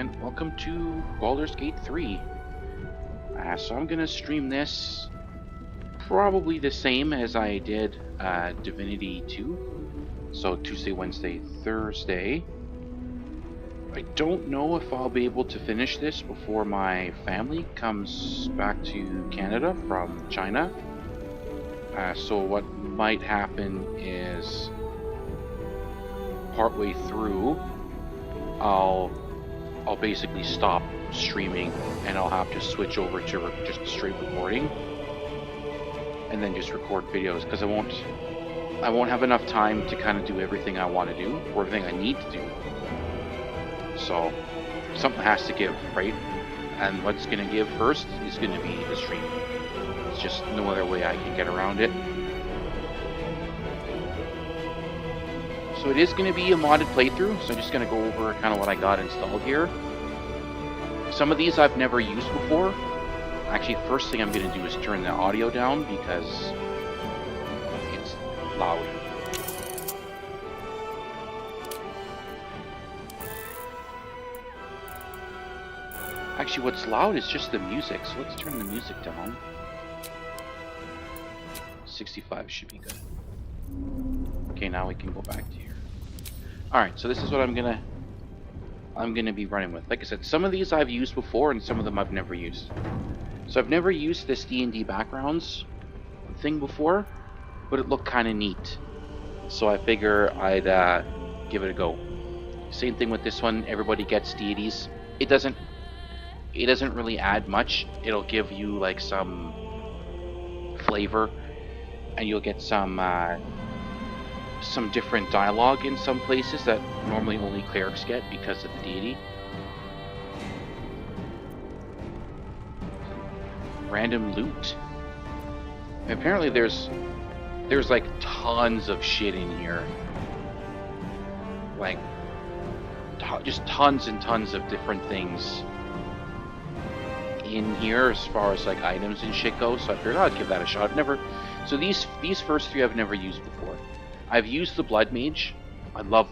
and welcome to Baldur's Gate 3. So I'm gonna stream this probably the same as I did Divinity 2. So Tuesday, Wednesday, Thursday. I don't know if I'll be able to finish this before my family comes back to Canada from China. So what might happen is partway through I'll basically stop streaming and I'll have to switch over to just straight recording and then just record videos because I won't have enough time to kind of do everything I want to do or everything I need to do. So something has to give, right? And what's going to give first is going to be the stream. It's just no other way I can get around it. So it is going to be a modded playthrough, so I'm just going to go over kind of what I got installed here. Some of these I've never used before. Actually, first thing I'm going to do is turn the audio down because it's loud. Actually, what's loud is just the music, so let's turn the music down. 65 should be good. Okay, now we can go back to here. Alright, so this is what I'm gonna be running with. Like I said, some of these I've used before and some of them I've never used. So I've never used this D&D backgrounds thing before, but it looked kind of neat. So I figure I'd give it a go. Same thing with this one, everybody gets deities. It doesn't really add much. It'll give you like some flavor and you'll get some different dialogue in some places that normally only clerics get because of the deity. Random loot. And apparently there's like tons of shit in here. Like just tons and tons of different things in here as far as like items and shit goes. So I figured I'd give that a shot. So these first three I've never used before. I've used the Blood Mage. I love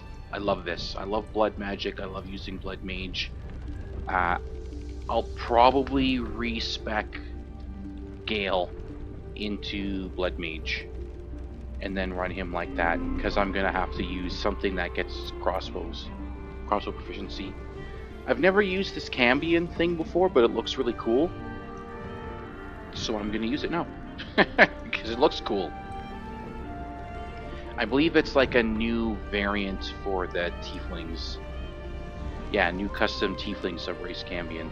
this. I love blood magic. I love using Blood Mage. I'll probably respec Gale into Blood Mage and then run him like that because I'm gonna have to use something that gets crossbow proficiency. I've never used this Cambion thing before, but it looks really cool. So I'm gonna use it now because it looks cool. I believe it's like a new variant for the Tieflings. Yeah, new custom Tiefling subrace Cambion.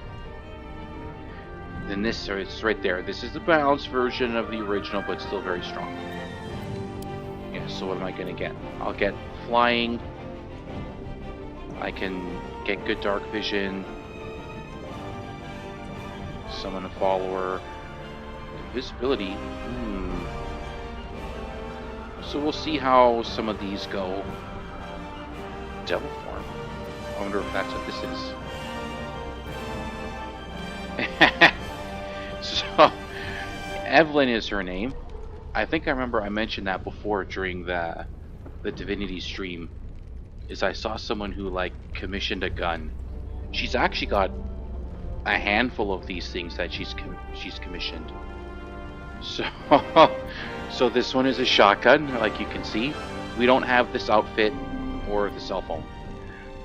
Then this, it's right there. This is the balanced version of the original, but still very strong. Yeah, so what am I gonna get? I'll get flying. I can get good dark vision. Summon a follower. Visibility. So we'll see how some of these go. Devil form. I wonder if that's what this is. So, Evelyn is her name. I think I remember I mentioned that before during the Divinity stream. Is I saw someone who like commissioned a gun. She's actually got a handful of these things that she's commissioned. So this one is a shotgun, like you can see. We don't have this outfit or the cell phone.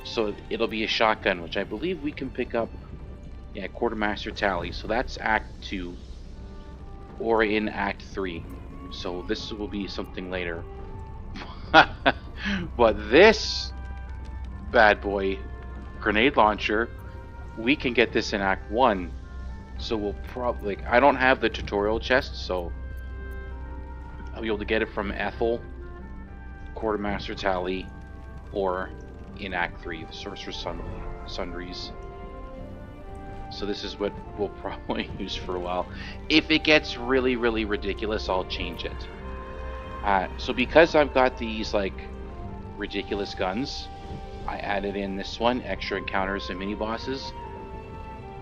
So it'll be a shotgun, which I believe we can pick up, yeah, Quartermaster Tally. So that's Act 2 or in Act 3. So this will be something later. But this bad boy, grenade launcher, we can get this in Act 1. So we'll probably, I don't have the tutorial chest, so I'll be able to get it from Ethel, Quartermaster Tally, or in Act 3, the Sorcerer's Sundries. So this is what we'll probably use for a while. If it gets really, really ridiculous, I'll change it. So because I've got these like ridiculous guns, I added in this one, extra encounters and mini bosses.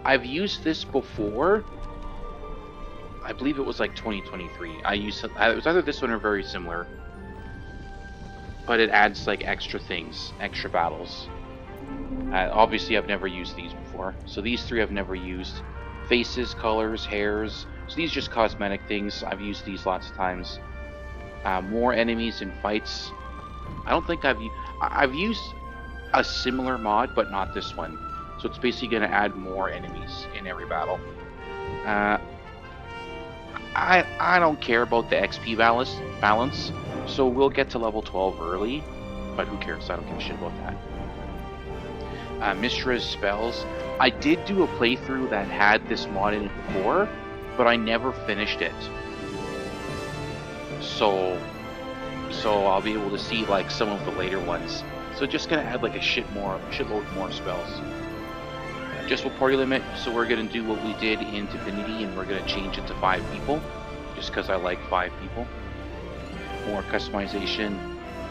I've used this before. I believe it was like 2023. It was either this one or very similar. But it adds like extra things, extra battles. Obviously, I've never used these before. So these three I've never used. Faces, colors, hairs. So these are just cosmetic things. I've used these lots of times. More enemies in fights. I don't think I've used a similar mod, but not this one. So it's basically going to add more enemies in every battle. Uh, I don't care about the XP balance, so we'll get to level 12 early, but who cares? I don't give a shit about that. Mistra's spells. I did do a playthrough that had this mod in it before, but I never finished it. So I'll be able to see like some of the later ones. So just gonna add like a shitload more spells. Adjustable party limit. So we're gonna do what we did in Divinity, and we're gonna change it to 5 people, just because I like 5 people. More customization,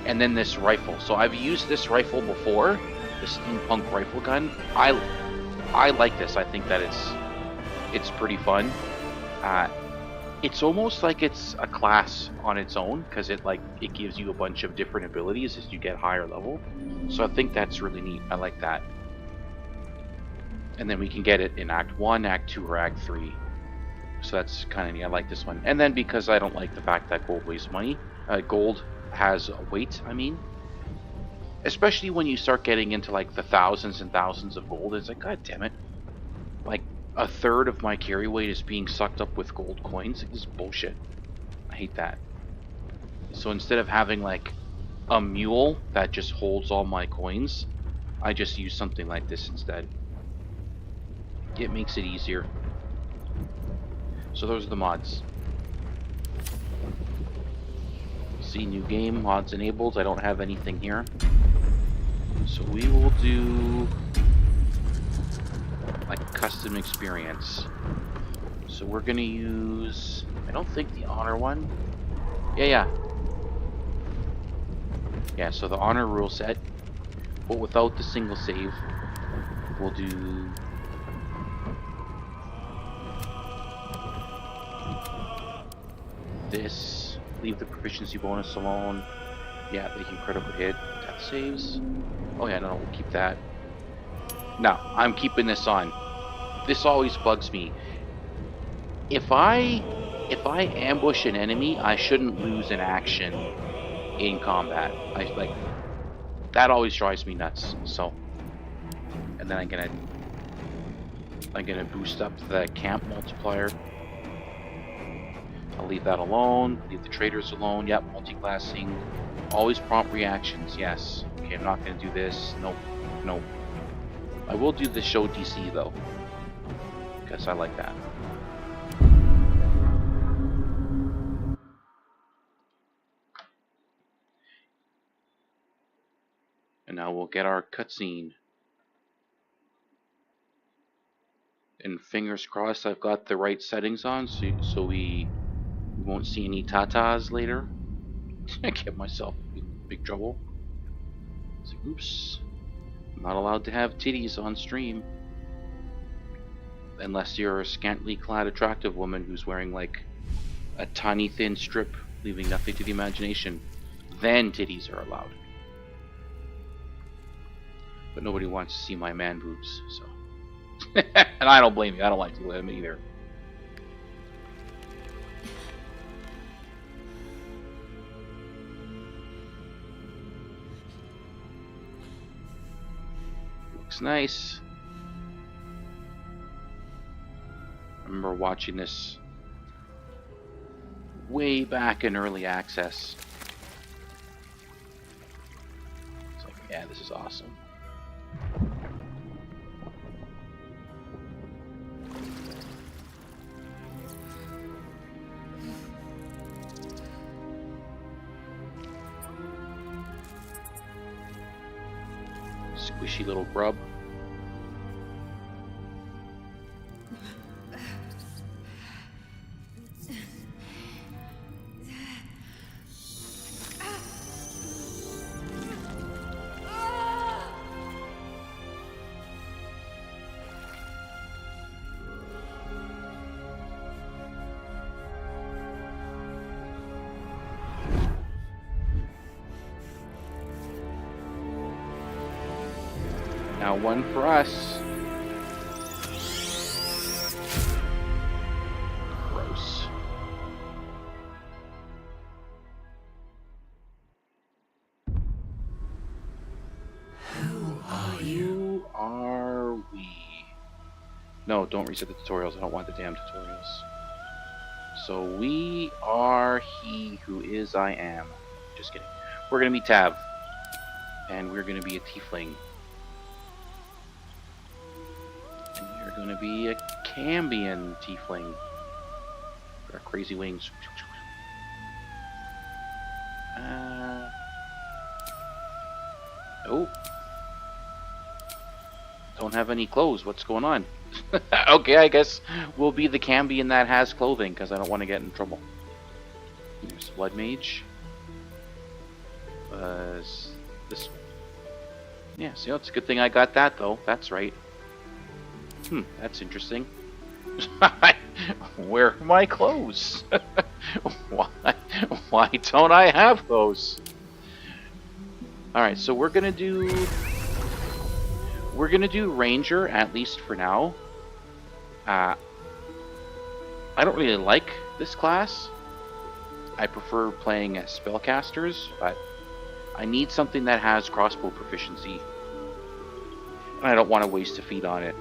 and then this rifle. So I've used this rifle before, the steampunk rifle gun. I like this. I think that it's pretty fun. It's almost like it's a class on its own, because it gives you a bunch of different abilities as you get higher level. So I think that's really neat. I like that. And then we can get it in Act 1, Act 2, or Act 3. So that's kind of neat. I like this one. And then because I don't like the fact that gold wastes money, gold has weight, I mean. Especially when you start getting into like the thousands and thousands of gold, it's like, god damn it. Like, a third of my carry weight is being sucked up with gold coins. This is bullshit. I hate that. So instead of having like a mule that just holds all my coins, I just use something like this instead. It makes it easier. So those are the mods. See, new game, mods enabled. I don't have anything here. So we will do like custom experience. So we're gonna use, I don't think the honor one. Yeah, so the honor rule set, but without the single save. We'll do this. Leave the proficiency bonus alone. Yeah, they can critical hit. Death saves. Oh yeah, no, we'll keep that. No, I'm keeping this on. This always bugs me. If I ambush an enemy, I shouldn't lose an action in combat. That always drives me nuts. So, and then I'm gonna boost up the camp multiplier. I'll leave that alone. Leave the traders alone. Yep, multi-classing. Always prompt reactions. Yes. Okay, I'm not gonna do this. Nope. Nope. I will do the show DC though, because I like that. And now we'll get our cutscene. And fingers crossed I've got the right settings on, so we won't see any tatas later. I get myself in big trouble. It's like, oops. I'm not allowed to have titties on stream. Unless you're a scantily clad attractive woman who's wearing like a tiny thin strip, leaving nothing to the imagination. Then titties are allowed. But nobody wants to see my man boobs, so. And I don't blame you. I don't like to look at them either. Looks nice. I remember watching this way back in early access. It's like, yeah, this is awesome. Squishy little grub. Now one for us. Gross. Who are we? No, don't reset the tutorials. I don't want the damn tutorials. So we are he who is I am. Just kidding. We're gonna be Tav. And we're gonna be a tiefling. And we're gonna be a Cambion tiefling. Our crazy wings. Oh. Don't have any clothes. What's going on? Okay, I guess we'll be the Cambion that has clothing, because I don't want to get in trouble. Here's Blood Mage. This one. Yeah, see, it's a good thing I got that, though. That's right. That's interesting. Where are my clothes? Why don't I have those? Alright, so we're gonna do Ranger, at least for now. I don't really like this class. I prefer playing as spellcasters, but I need something that has crossbow proficiency. And I don't want to waste a feat on it.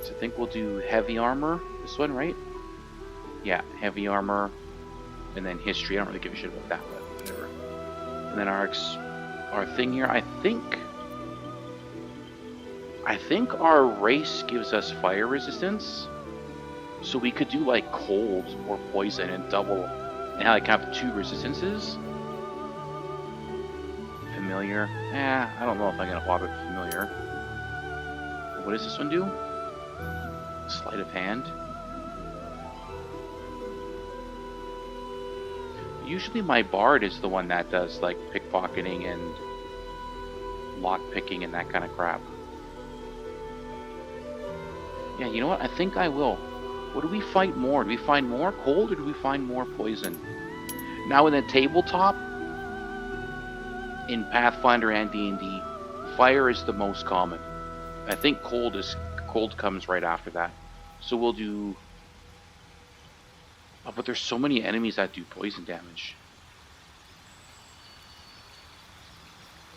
So I think we'll do heavy armor. This one, right? Yeah, heavy armor. And then history. I don't really give a shit about that, but whatever. And then our thing here, I think our race gives us fire resistance. So we could do like cold or poison and double. And like have 2 resistances. Familiar. I don't know if I'm gonna swap it familiar. What does this one do? Sleight of hand. Usually my bard is the one that does like pickpocketing and lock picking and that kind of crap. Yeah, you know what? I think I will. What do we fight more? Do we find more cold or do we find more poison? Now in the tabletop, in Pathfinder and D&D, fire is the most common. I think cold comes right after that. So we'll do... Oh, but there's so many enemies that do poison damage.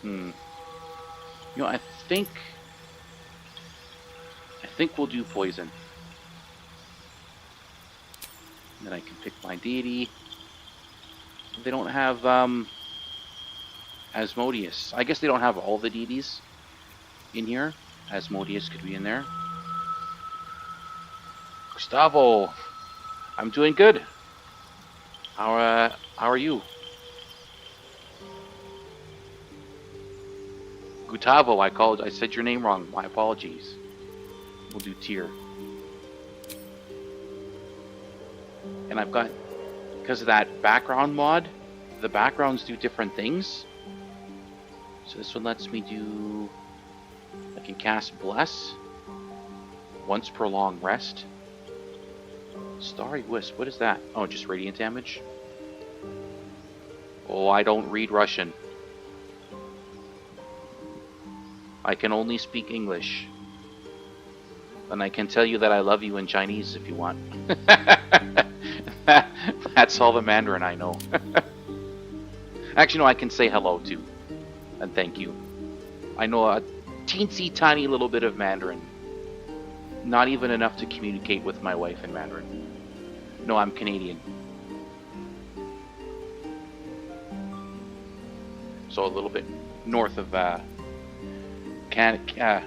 You know, I think we'll do poison. And then I can pick my deity. They don't have Asmodeus. I guess they don't have all the deities in here. Asmodeus could be in there. Gustavo, I'm doing good. How are you? Gustavo, I said your name wrong. My apologies. We'll do tier. And I've got, because of that background mod, the backgrounds do different things. So this one lets me do, I can cast Bless once per long rest. Starry Wisp, what is that? Oh, just radiant damage? Oh, I don't read Russian. I can only speak English. And I can tell you that I love you in Chinese if you want. That's all the Mandarin I know. Actually, no, I can say hello too. And thank you. I know a teensy tiny little bit of Mandarin. Not even enough to communicate with my wife in Mandarin. No, I'm Canadian. So a little bit north of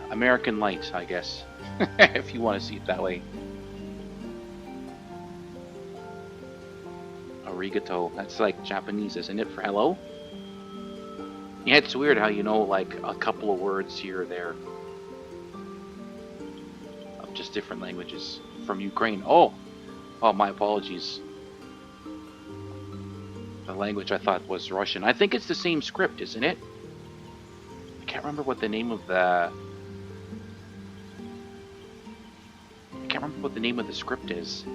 American Light, I guess. If you want to see it that way. Arigato. That's like Japanese, isn't it, for hello? Yeah, it's weird how you know like a couple of words here or there. Of just different languages. From Ukraine. Oh, my apologies. The language I thought was Russian. I think it's the same script, isn't it? I can't remember what the name of the... I can't remember what the name of the script is.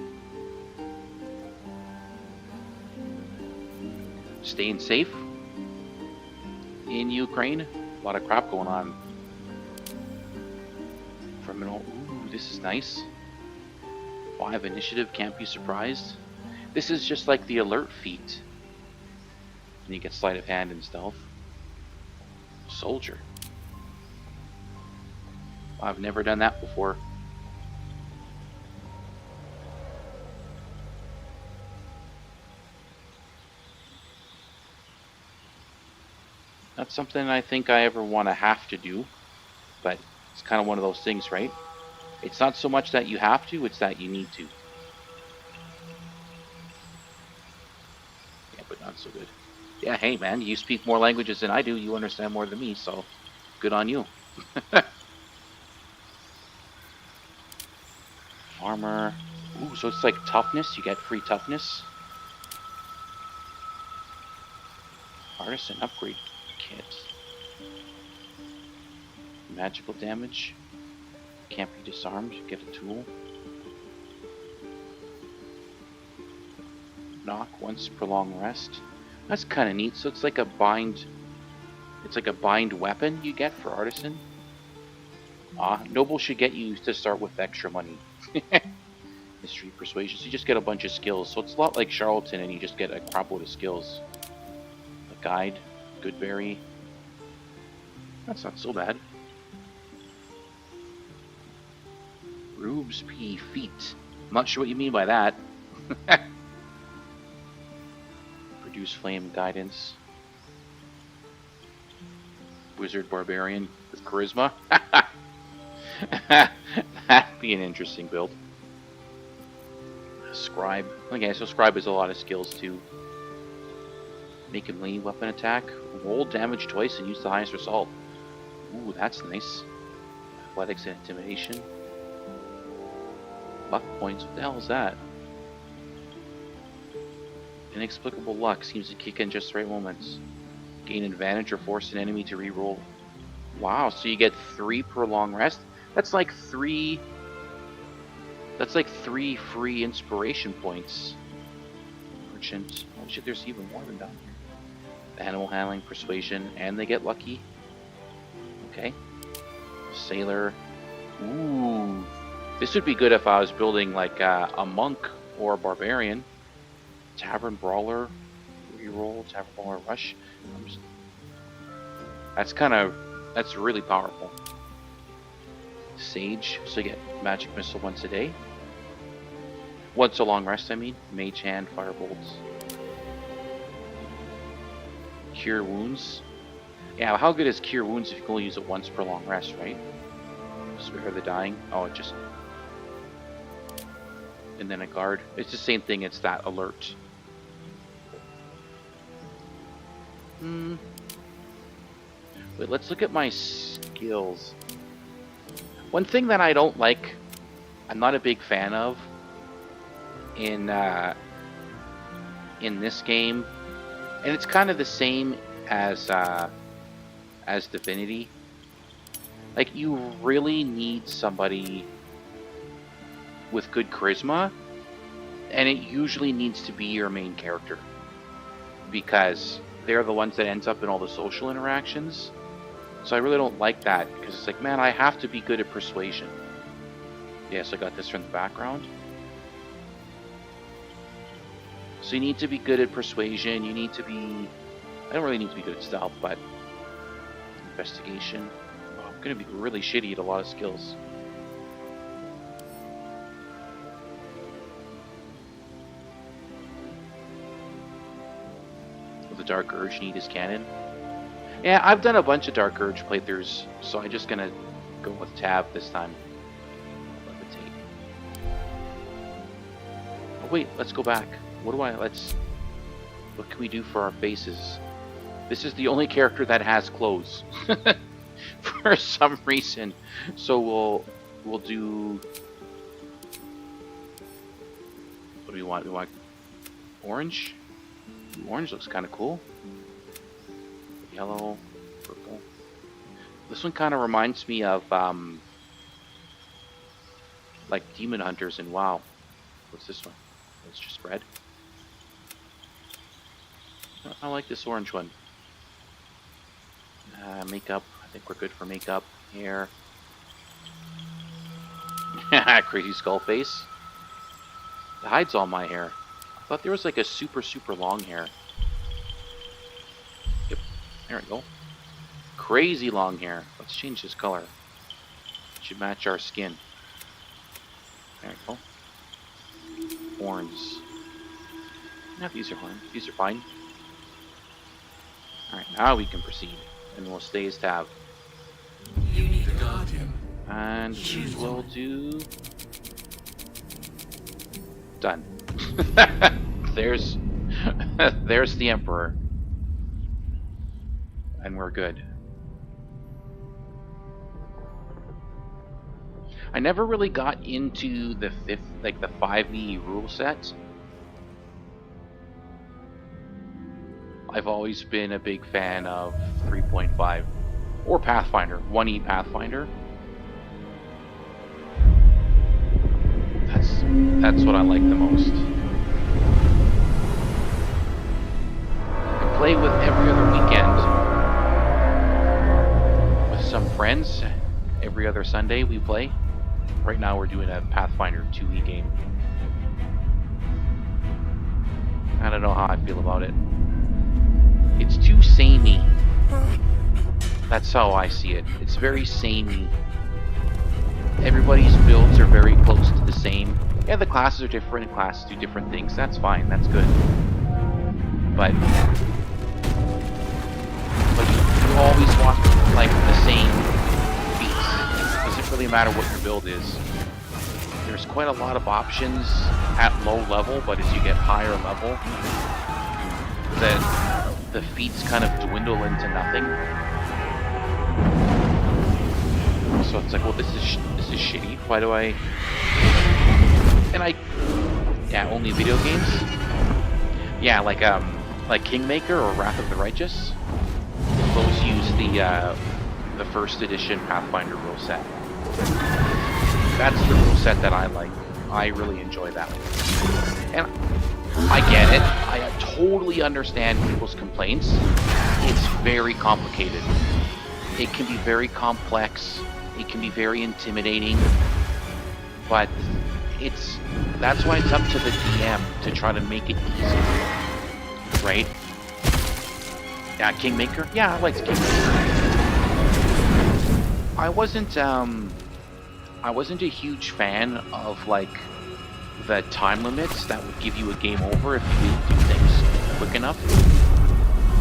Staying safe in Ukraine. A lot of crap going on. Criminal. Ooh, this is nice. 5 initiative, can't be surprised. This is just like the alert feat. And you get sleight of hand and stealth. Soldier. I've never done that before. Not something I think I ever want to have to do, but it's kind of one of those things, right? It's not so much that you have to, it's that you need to. Yeah, but not so good. Yeah, hey man, you speak more languages than I do, you understand more than me, so good on you. Farmer. Ooh, so it's like toughness, you get free toughness. Artisan upgrade kit. Magical damage. Can't be disarmed, get a tool. Knock once per long rest. That's kind of neat. So it's like a bind. It's like a bind weapon you get for artisan. Noble should get you to start with extra money. History, persuasion. So you just get a bunch of skills. So it's a lot like charlatan, and you just get a crap load of skills. A guide, goodberry. That's not so bad. Rubes P feet. I'm not sure what you mean by that. Produce flame guidance. Wizard barbarian with charisma. That'd be an interesting build. Scribe. Okay, so scribe has a lot of skills too. Make a melee weapon attack. Roll damage twice and use the highest result. Ooh, that's nice. Athletics and intimidation. Luck points. What the hell is that? Inexplicable luck seems to kick in just the right moments. Gain advantage or force an enemy to re-roll. Wow, so you get 3 per long rest? That's like 3... That's like 3 free inspiration points. Merchant. Oh shit, there's even more than down here. Animal handling, persuasion, and they get lucky. Okay. Sailor. Ooh. This would be good if I was building like a monk or a barbarian. Tavern brawler. Reroll. Tavern brawler rush. That's really powerful. Sage. So you get magic missile once a day. Once a long rest, I mean. Mage hand, firebolts. Cure wounds. Yeah, how good is cure wounds if you can only use it once per long rest, right? Spare the dying. Oh, it just... And then a guard. It's the same thing, it's that alert. Wait, let's look at my skills. One thing that I don't like, I'm not a big fan of, in this game, and it's kind of the same as Divinity. Like, you really need somebody with good charisma, and it usually needs to be your main character, because they're the ones that ends up in all the social interactions. So I really don't like that, because it's like, man, I have to be good at persuasion. Yes, I got this from the background. So you need to be good at persuasion, you need to be... I don't really need to be good at stealth, but... Investigation. Oh, I'm going to be really shitty at a lot of skills. Will the Dark Urge need his cannon? Yeah, I've done a bunch of Dark Urge playthroughs, so I'm just gonna go with Tab this time. Levitate. Oh wait, let's go back. What can we do for our faces? This is the only character that has clothes. For some reason. So we'll do... What do we want? We want orange? Orange looks kind of cool. Yellow, purple. This one kind of reminds me of like Demon Hunters in WoW. What's this one? It's just red. I like this orange one. Makeup. I think we're good for makeup. Hair. Crazy skull face. It hides all my hair. I thought there was like a super, super long hair. Yep, there we go. Crazy long hair. Let's change this color. It should match our skin. There we go. Horns. Yeah, these are fine. These are fine. Alright, now we can proceed. And we'll stay as tab. You need a guardian. And we will do... Done. There's... There's the Emperor. And we're good. I never really got into the 5e rule set. I've always been a big fan of 3.5 or Pathfinder, 1e Pathfinder. That's what I like the most. I play with every other weekend with some friends. Every other Sunday we play. Right now we're doing a Pathfinder 2e game. I don't know how I feel about it. It's too samey. That's how I see it. It's very samey. Everybody's builds are very close to the same. Yeah, the classes are different, classes do different things. That's fine, that's good. But you always want like the same feats. It doesn't really matter what your build is. There's quite a lot of options at low level, but as you get higher level, the feats kind of dwindle into nothing. So it's like, well, this is shitty. Why do I? And yeah, only video games. Yeah, like Kingmaker or Wrath of the Righteous. Those use the first edition Pathfinder rule set. That's the rule set that I like. I really enjoy that one. And I get it. I totally understand people's complaints. It's very complicated. It can be very complex. It can be very intimidating. But that's why it's up to the DM to try to make it easy. Right? Yeah, Kingmaker? Yeah, I like Kingmaker. I wasn't a huge fan of like the time limits that would give you a game over if you didn't do things quick enough.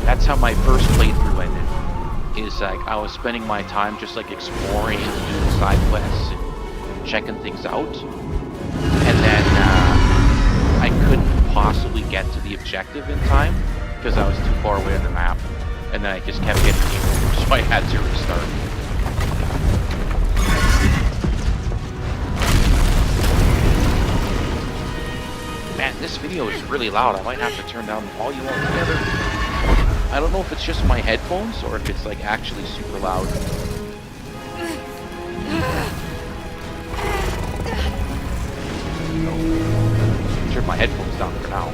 That's how my first playthrough ended. Is like I was spending my time just like exploring and doing side quests and checking things out, and then I couldn't possibly get to the objective in time because I was too far away on the map, and then I just kept getting game over, so I had to restart. Man, this video is really loud. I might have to turn down the volume altogether. I don't know if it's just my headphones or if it's like actually super loud. Turn my headphones down for now.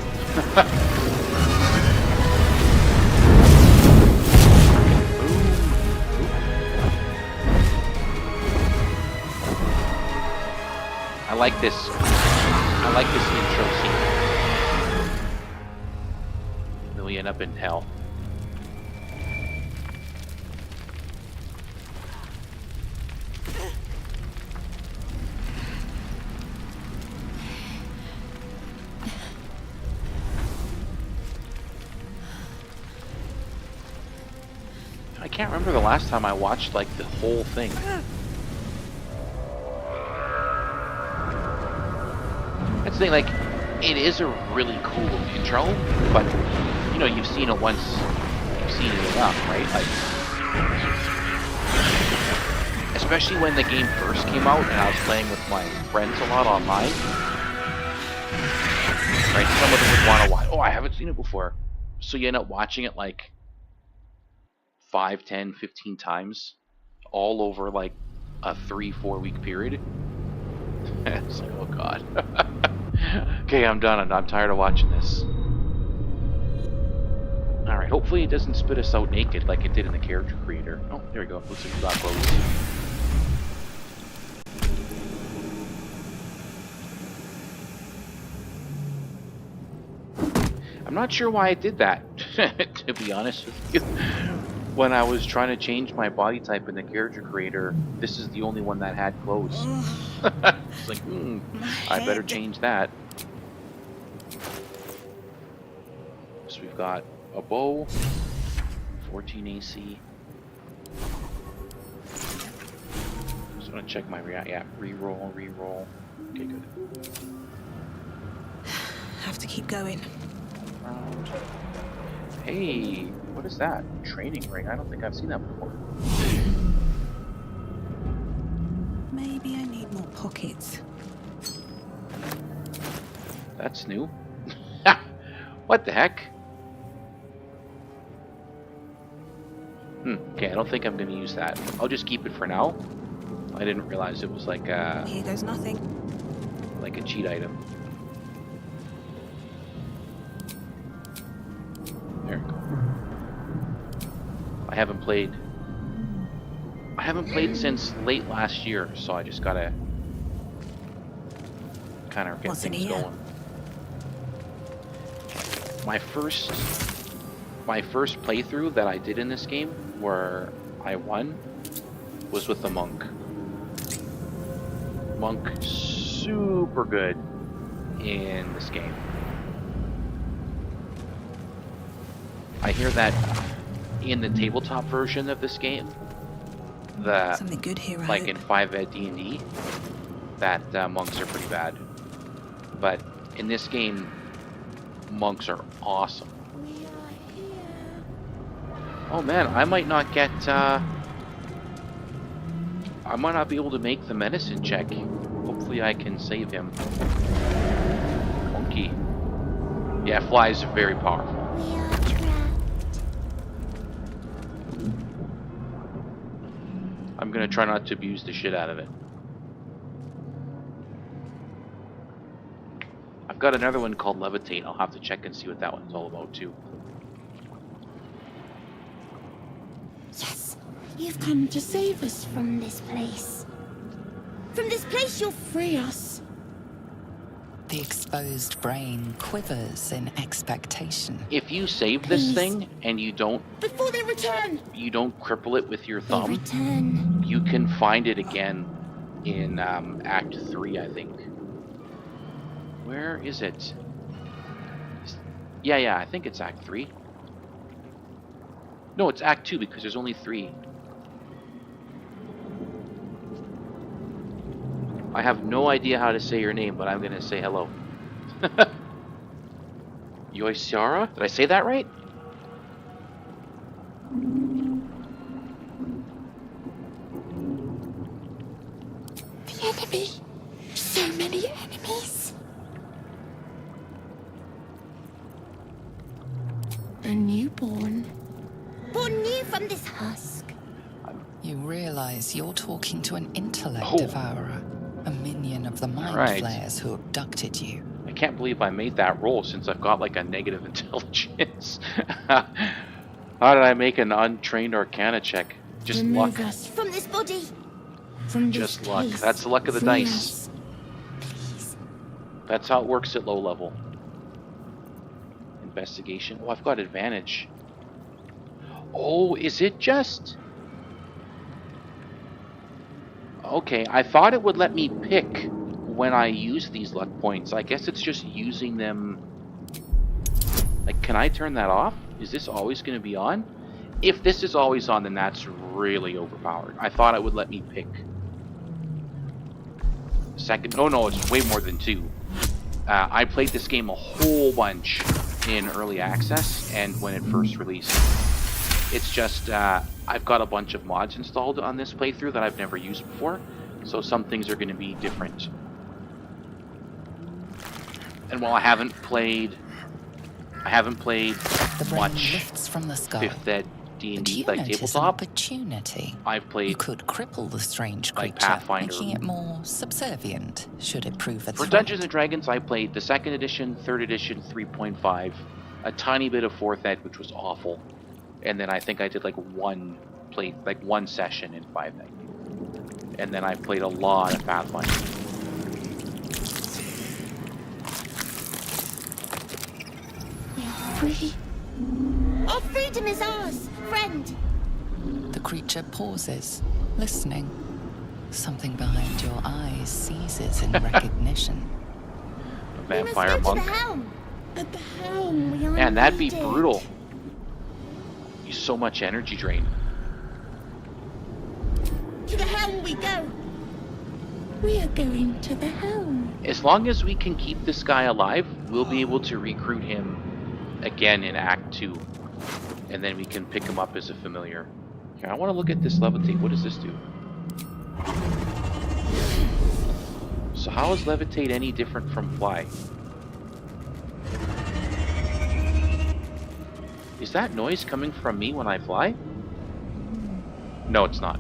I like this intro scene. Then we end up in hell. I can't remember the last time I watched like the whole thing. That's the thing, like, it is a really cool intro, but you know, you've seen it once, you've seen it enough, right? Like, especially when the game first came out and I was playing with my friends a lot online. Right, some of them would want to watch, oh, I haven't seen it before. So you end up watching it like 5, 10, 15 times, all over like a 3-4 week period. It's like, oh god. Okay, I'm done. I'm tired of watching this. Alright, hopefully it doesn't spit us out naked like it did in the character creator. Oh, there we go. Looks like we got close. not sure why I did that, to be honest with you. When I was trying to change my body type in the character creator, this is the only one that had clothes. It's like, I better change that. So we've got a bow, 14 AC. Just gonna check my reroll. Okay, good. Have to keep going. Hey, what is that? Training ring. I don't think I've seen that before. Maybe I need more pockets. That's new. What the heck? Okay, I don't think I'm going to use that. I'll just keep it for now. I didn't realize it was like a... Here goes nothing. Like a cheat item. There we go. I haven't played since late last year, so I just gotta kind of get What's in things here? going. My first playthrough that I did in this game, where I won, was with the monk. Monk, super good in this game. I hear that in the tabletop version of this game, Something good here, I like hope. in 5ed D&D, that monks are pretty bad. But in this game, monks are awesome. Oh man, I might not get, I might not be able to make the medicine check. Hopefully I can save him. Monkey. Yeah, flies are very powerful. We are trapped. I'm gonna try not to abuse the shit out of it. I've got another one called Levitate. I'll have to check and see what that one's all about too. Yes, you've come to save us from this place. From this place you'll free us. The exposed brain quivers in expectation. If you save this Please. thing and you don't Before they return. cripple it with your They thumb, return. you can find it again in Act 3, I think. Where is it? Yeah, I think it's Act 3. No, it's Act 2 because there's only 3. I have no idea how to say your name, but I'm gonna say hello. Yoisiara? Did I say that right? The enemy. So many enemies. A newborn. Born new from this husk. You realize you're talking to an intellect Oh. devourer, a minion of the mind Right. flayers who abducted you. I can't believe I made that roll since I've got like a negative intelligence. How did I make an untrained Arcana check? Just Remove luck. us from this body. From this Just luck. place. That's the luck of the Free dice. us. Please. That's how it works at low level. Investigation. Oh, I've got advantage. Oh, is it just... Okay, I thought it would let me pick when I use these luck points. I guess it's just using them... Like, can I turn that off? Is this always going to be on? If this is always on, then that's really overpowered. I thought it would let me pick. Second... Oh no, it's way more than 2. I played this game a whole bunch in early access and when it first released. It's just, I've got a bunch of mods installed on this playthrough that I've never used before, so some things are going to be different. And while I haven't played The brain much lifts from the skull. 5th Ed But D&D, you like notice an tabletop, opportunity. I've You played could cripple the strange like creature, Pathfinder. making it more subservient, should it prove a For threat. Dungeons and Dragons, I played the 2nd edition, 3rd edition, 3.5, a tiny bit of 4th Ed, which was awful, and then I think I did like one session in 5th Ed, and then I played a lot of Pathfinder. We are free. Our freedom is ours, friend. The creature pauses, listening. Something behind your eyes seizes in recognition. A vampire we must go monk. to the helm. At the helm, we are Man, that'd be needed. brutal. Use so much energy drain. To the helm we go. We are going to the helm. As long as we can keep this guy alive, we'll be able to recruit him again in Act 2. And then we can pick him up as a familiar. Here, I want to look at this levitate. What does this do? So how is levitate any different from fly? Is that noise coming from me when I fly? No, it's not.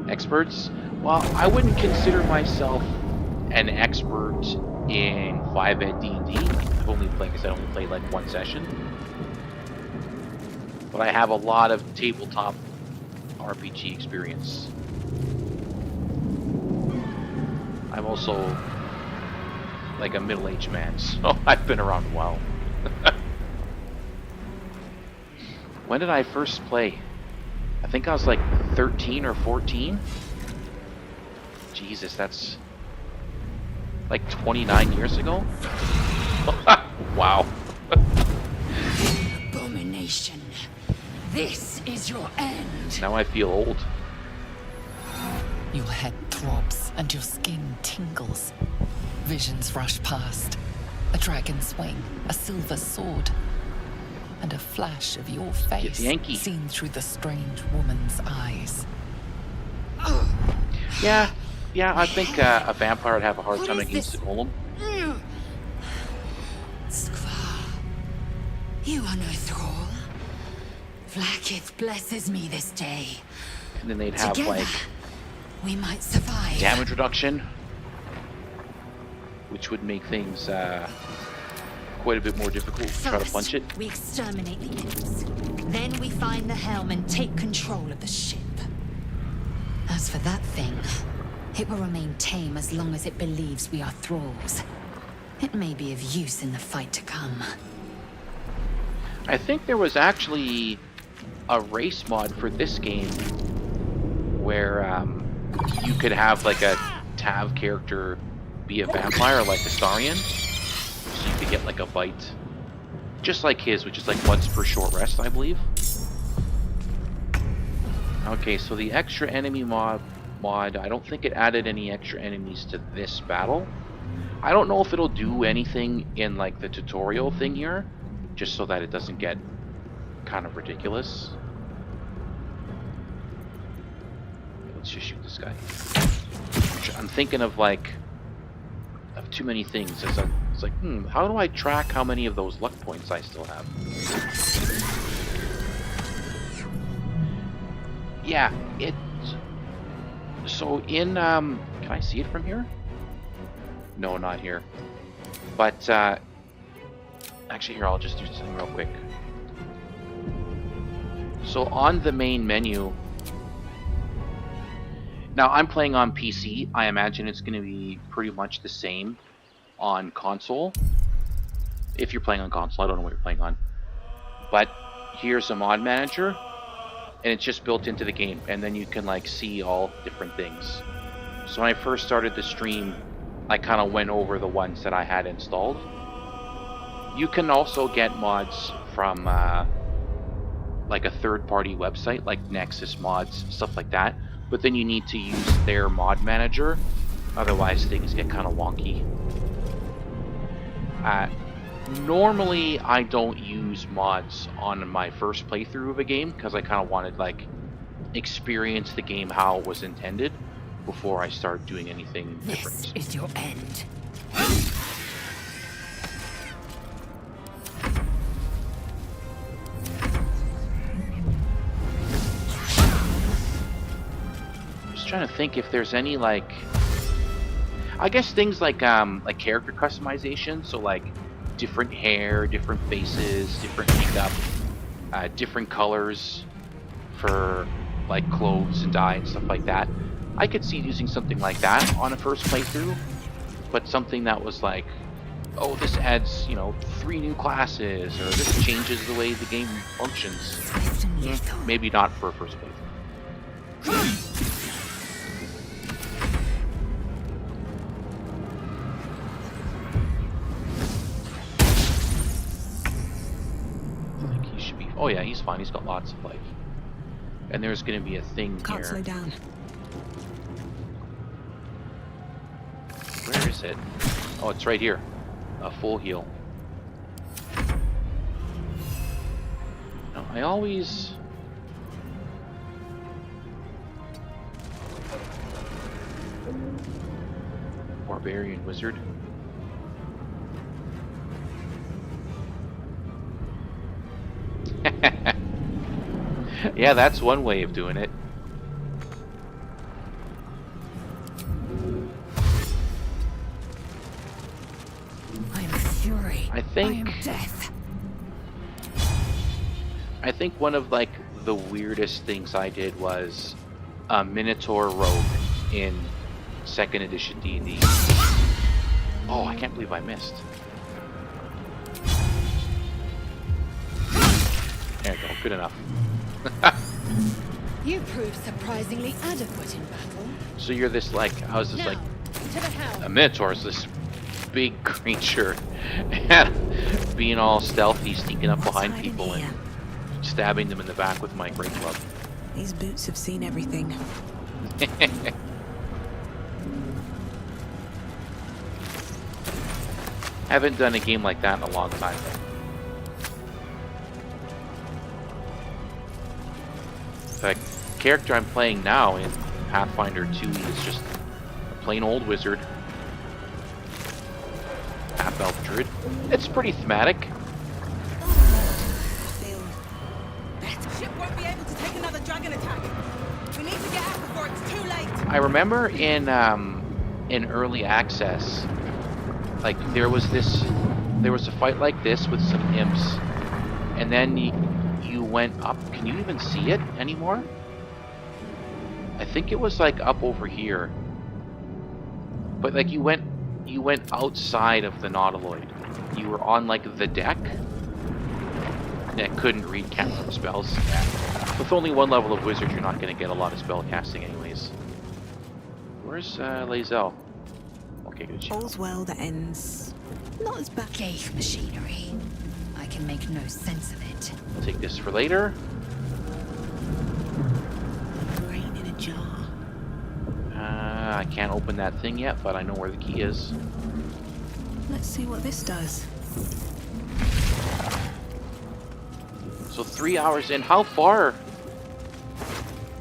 Experts? Well, I wouldn't consider myself an expert in 5ed D&D. I've only played, because I only played like one session. But I have a lot of tabletop RPG experience. I'm also like a middle-aged man, so I've been around a while. When did I first play? I think I was like 13 or 14. Jesus, that's like 29 years ago? Wow. Abomination. This is your end. Now I feel old. Your head throbs and your skin tingles. Visions rush past. A dragon's wing, a silver sword, and a flash of your face Yankee. seen through the strange woman's eyes. Yeah, I think a vampire would have a hard What time is against this? a golem. Skvar, you are no thrall. Vlaakith blesses me this day. And then they'd have Together, like we might survive. damage reduction, which would make things quite a bit more difficult to try to First, punch it. we exterminate the imps. Then we find the helm and take control of the ship. As for that thing, it will remain tame as long as it believes we are thralls. It may be of use in the fight to come. I think there was actually a race mod for this game where you could have like a Tav character be a vampire like Astarion. So you could get like a bite. Just like his, which is like once per short rest, I believe. Okay, so the extra enemy mod, I don't think it added any extra enemies to this battle. I don't know if it'll do anything in like the tutorial thing here, just so that it doesn't get kind of ridiculous. Let's just shoot this guy. I'm thinking of like of too many things. It's like, how do I track how many of those luck points I still have? Yeah, so in can I see it from here? No, not here. But actually here, I'll just do something real quick. So on the main menu, now I'm playing on PC. I imagine it's going to be pretty much the same on console. If you're playing on console, I don't know what you're playing on. But here's a mod manager, and it's just built into the game, and then you can like see all different things. So when I first started the stream, I kind of went over the ones that I had installed. You can also get mods from like a third-party website, like Nexus Mods, stuff like that. But then you need to use their mod manager, otherwise things get kind of wonky. Normally, I don't use mods on my first playthrough of a game because I kind of wanted like experience the game how it was intended before I start doing anything This different. is your end. Just trying to think if there's any like, I guess things like character customization, so like different hair, different faces, different makeup, different colors for like clothes and dye and stuff like that. I could see using something like that on a first playthrough, but something that was like oh, this adds, you know, 3 new classes, or this changes the way the game functions. Swift and lethal. Maybe not for a first playthrough. I think he should be. Oh yeah, he's fine. He's got lots of life. And there's going to be a thing Can't here. slow down. Where is it? Oh, it's right here. A full heal. No, I always... Barbarian wizard. Yeah, that's one way of doing it. I am fury. I think- I am death. I think one of like the weirdest things I did was a Minotaur rogue in 2nd edition D&D. Oh, I can't believe I missed. There you go, good enough. You proved surprisingly adequate in battle. So you're this like, I was just like, to the helm. a Minotaur is this big creature, being all stealthy, sneaking up What's behind hiding people here? and stabbing them in the back with my great club. These boots have seen everything. Haven't done a game like that in a long time. The character I'm playing now in Pathfinder 2 is just a plain old wizard. Half-elf druid. It's pretty thematic. Feel better. Ship won't be able to take another dragon attack. We need to get out before it's too late. I remember in early access, like there was a fight like this with some imps, and then you went up. Can you even see it anymore? I think it was like up over here, but like you went outside of the Nautiloid. You were on like the deck, and it couldn't read cantrip spells. With only one level of wizard, you're not going to get a lot of spell casting anyways. Where's Lae'zel? Okay, good shot. All's well that ends not as bad. Ghaik machinery. I can make no sense of it. I'll take this for later. Brain in a jar. I can't open that thing yet, but I know where the key is. Let's see what this does. So 3 hours in. How far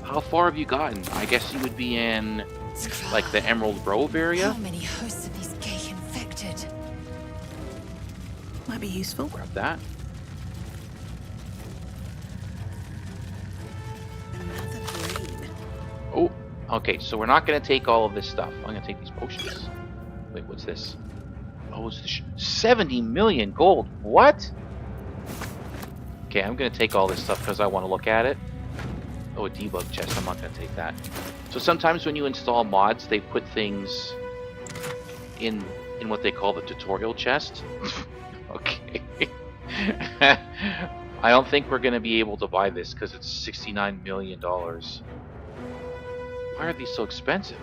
have you gotten? I guess you would be in like the Emerald Grove area. How many hosts of these Ghaik infected? Might be useful. Grab that. Another brain. Oh, okay. So we're not going to take all of this stuff. I'm going to take these potions. Wait, what's this? Oh, it's the 70 million gold. What? Okay, I'm going to take all this stuff because I want to look at it. Oh, a debug chest. I'm not going to take that. So sometimes when you install mods, they put things in what they call the tutorial chest. Okay. I don't think we're going to be able to buy this because it's $69 million. Why are these so expensive?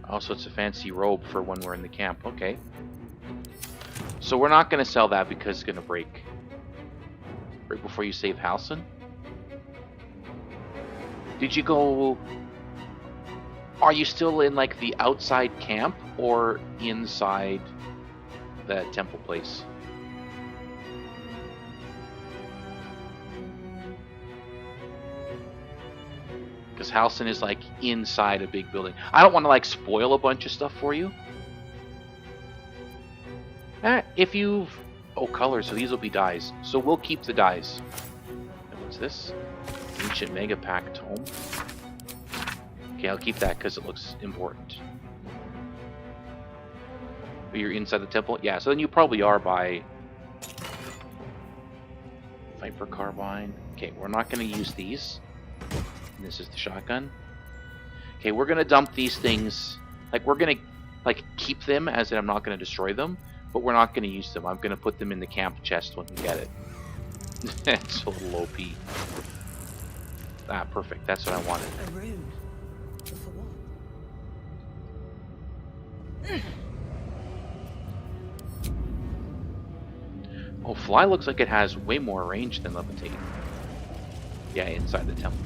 Also, it's a fancy robe for when we're in the camp. Okay. So we're not going to sell that because it's going to break. Right before you save Halcyon? Did you go... Are you still in, like, the outside camp or inside the temple place? Because Halcyon is, like, inside a big building. I don't want to, like, spoil a bunch of stuff for you. If you've... Oh, colors, so these will be dyes. So we'll keep the dyes. And what's this? Ancient Mega Pack Tome. Okay, I'll keep that because it looks important. But you're inside the temple? Yeah, so then you probably are by... Viper Carbine. Okay, we're not going to use these. And this is the shotgun. Okay, we're gonna dump these things. Like, we're gonna, like, keep them, as in I'm not gonna destroy them, but we're not gonna use them. I'm gonna put them in the camp chest when we get it. It's a little OP. Ah, perfect. That's what I wanted. A rune. But for what? Oh, fly looks like it has way more range than levitate. Yeah, inside the temple.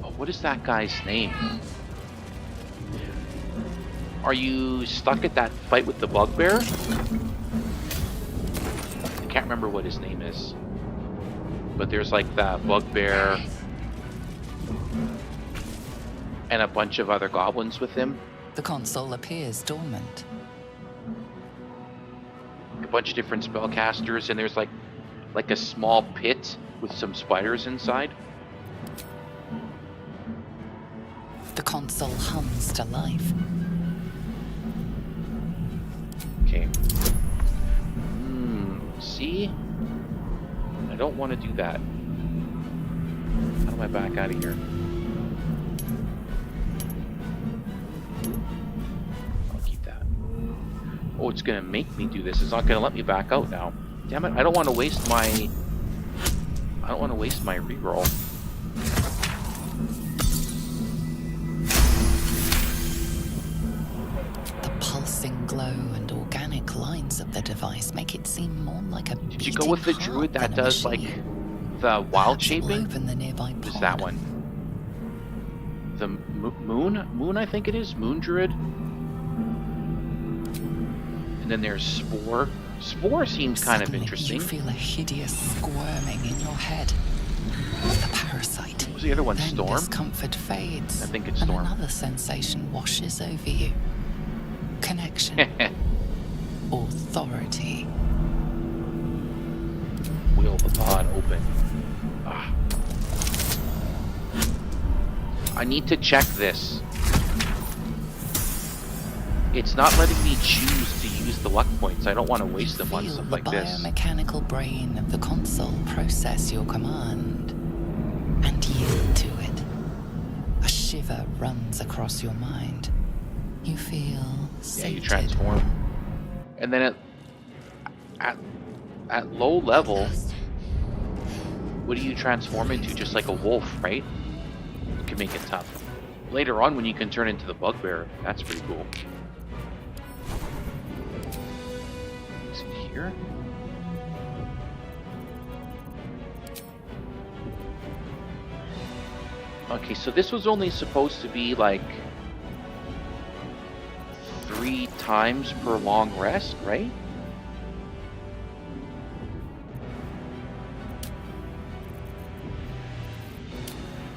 Oh, what is that guy's name? Are you stuck at that fight with the bugbear? I can't remember what his name is. But there's like that bugbear and a bunch of other goblins with him. The console appears dormant. A bunch of different spellcasters, and there's like a small pit with some spiders inside. The console hums to life. Okay. See? I don't want to do that. How do I back out of here? I'll keep that. Oh, it's gonna make me do this. It's not gonna let me back out now. Damn it! I don't want to waste my. I don't want to waste my reroll. The pulsing glow and organic lines of the device make it seem more like a. Did you go with the druid that does like the wild shaping? Open the nearby pod. Is that one? The moon, I think it is. Moon druid. And then there's Spore. Spore seems kind of Suddenly, interesting. You feel a hideous squirming in your head. The parasite. What was the other one? Then Storm? discomfort fades. I think it's and Storm. another sensation washes over you. Connection. Authority. Wheel the pod open. Ah. I need to check this. It's not letting me choose to use the luck points. I don't want to waste them on Feel stuff the like this. biomechanical brain of the console process your command and yield to it. A shiver runs across your mind. You feel Yeah, sated. you transform. And then at low level, what do you transform into? Just like a wolf, right? You can make it tough. Later on, when you can turn into the bugbear, that's pretty cool. Is it here? Okay, so this was only supposed to be like 3 times per long rest, right?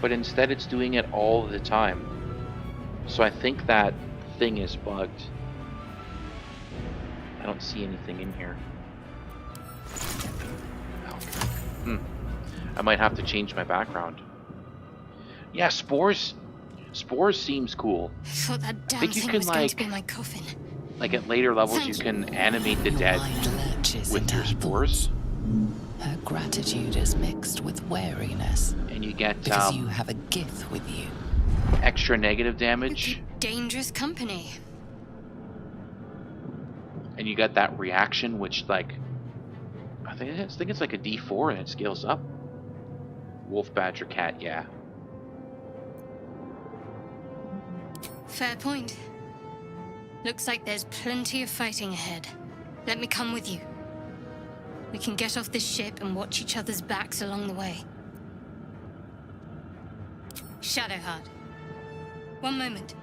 But instead it's doing it all the time. So I think that thing is bugged. I don't see anything in here. I might have to change my background. Yeah, spores seems cool. I thought that damn think you thing can, was going to like- be my coffin. Like at later levels you can animate the Your dead mind lurches with into your her spores. Her gratitude is mixed with wariness And you get because you have a gift with you. extra negative damage. Dangerous company. And you got that reaction, which like I think it's like a D4 and it scales up. Wolf, badger, cat, yeah. Fair point. Looks like there's plenty of fighting ahead. Let me come with you. We can get off this ship and watch each other's backs along the way. Shadowheart. One moment.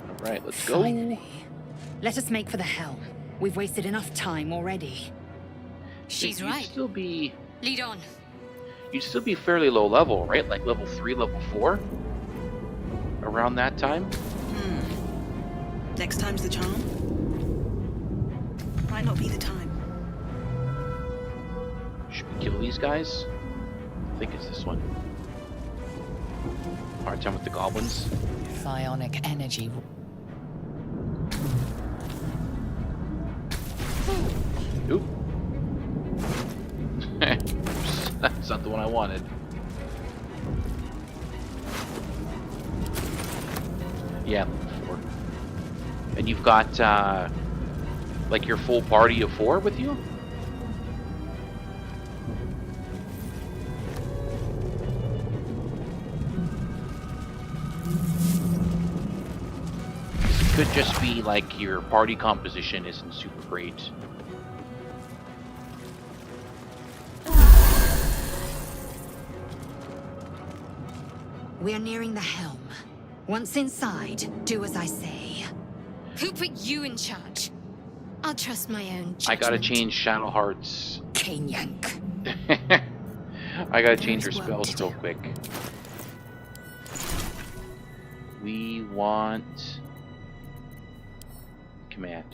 All right, let's go. Finally. Let us make for the helm. We've wasted enough time already. She's You'd right. still be Lead on. you'd still be fairly low level, right? Like level 3, level 4. Around that time. Next time's the charm? Might not be the time. Should we kill these guys? I think it's this one. Hard time with the goblins. Psionic energy. That's not the one I wanted. Yeah, 4. And you've got, like, your full party of 4 with you? This could just be, like, your party composition isn't super great. We're nearing the helm. Once inside, do as I say. Who put you in charge? I'll trust my own judgment. I gotta change Shadowheart's... Cane yank. I gotta change her There's work spells to real do. quick. We want... Command.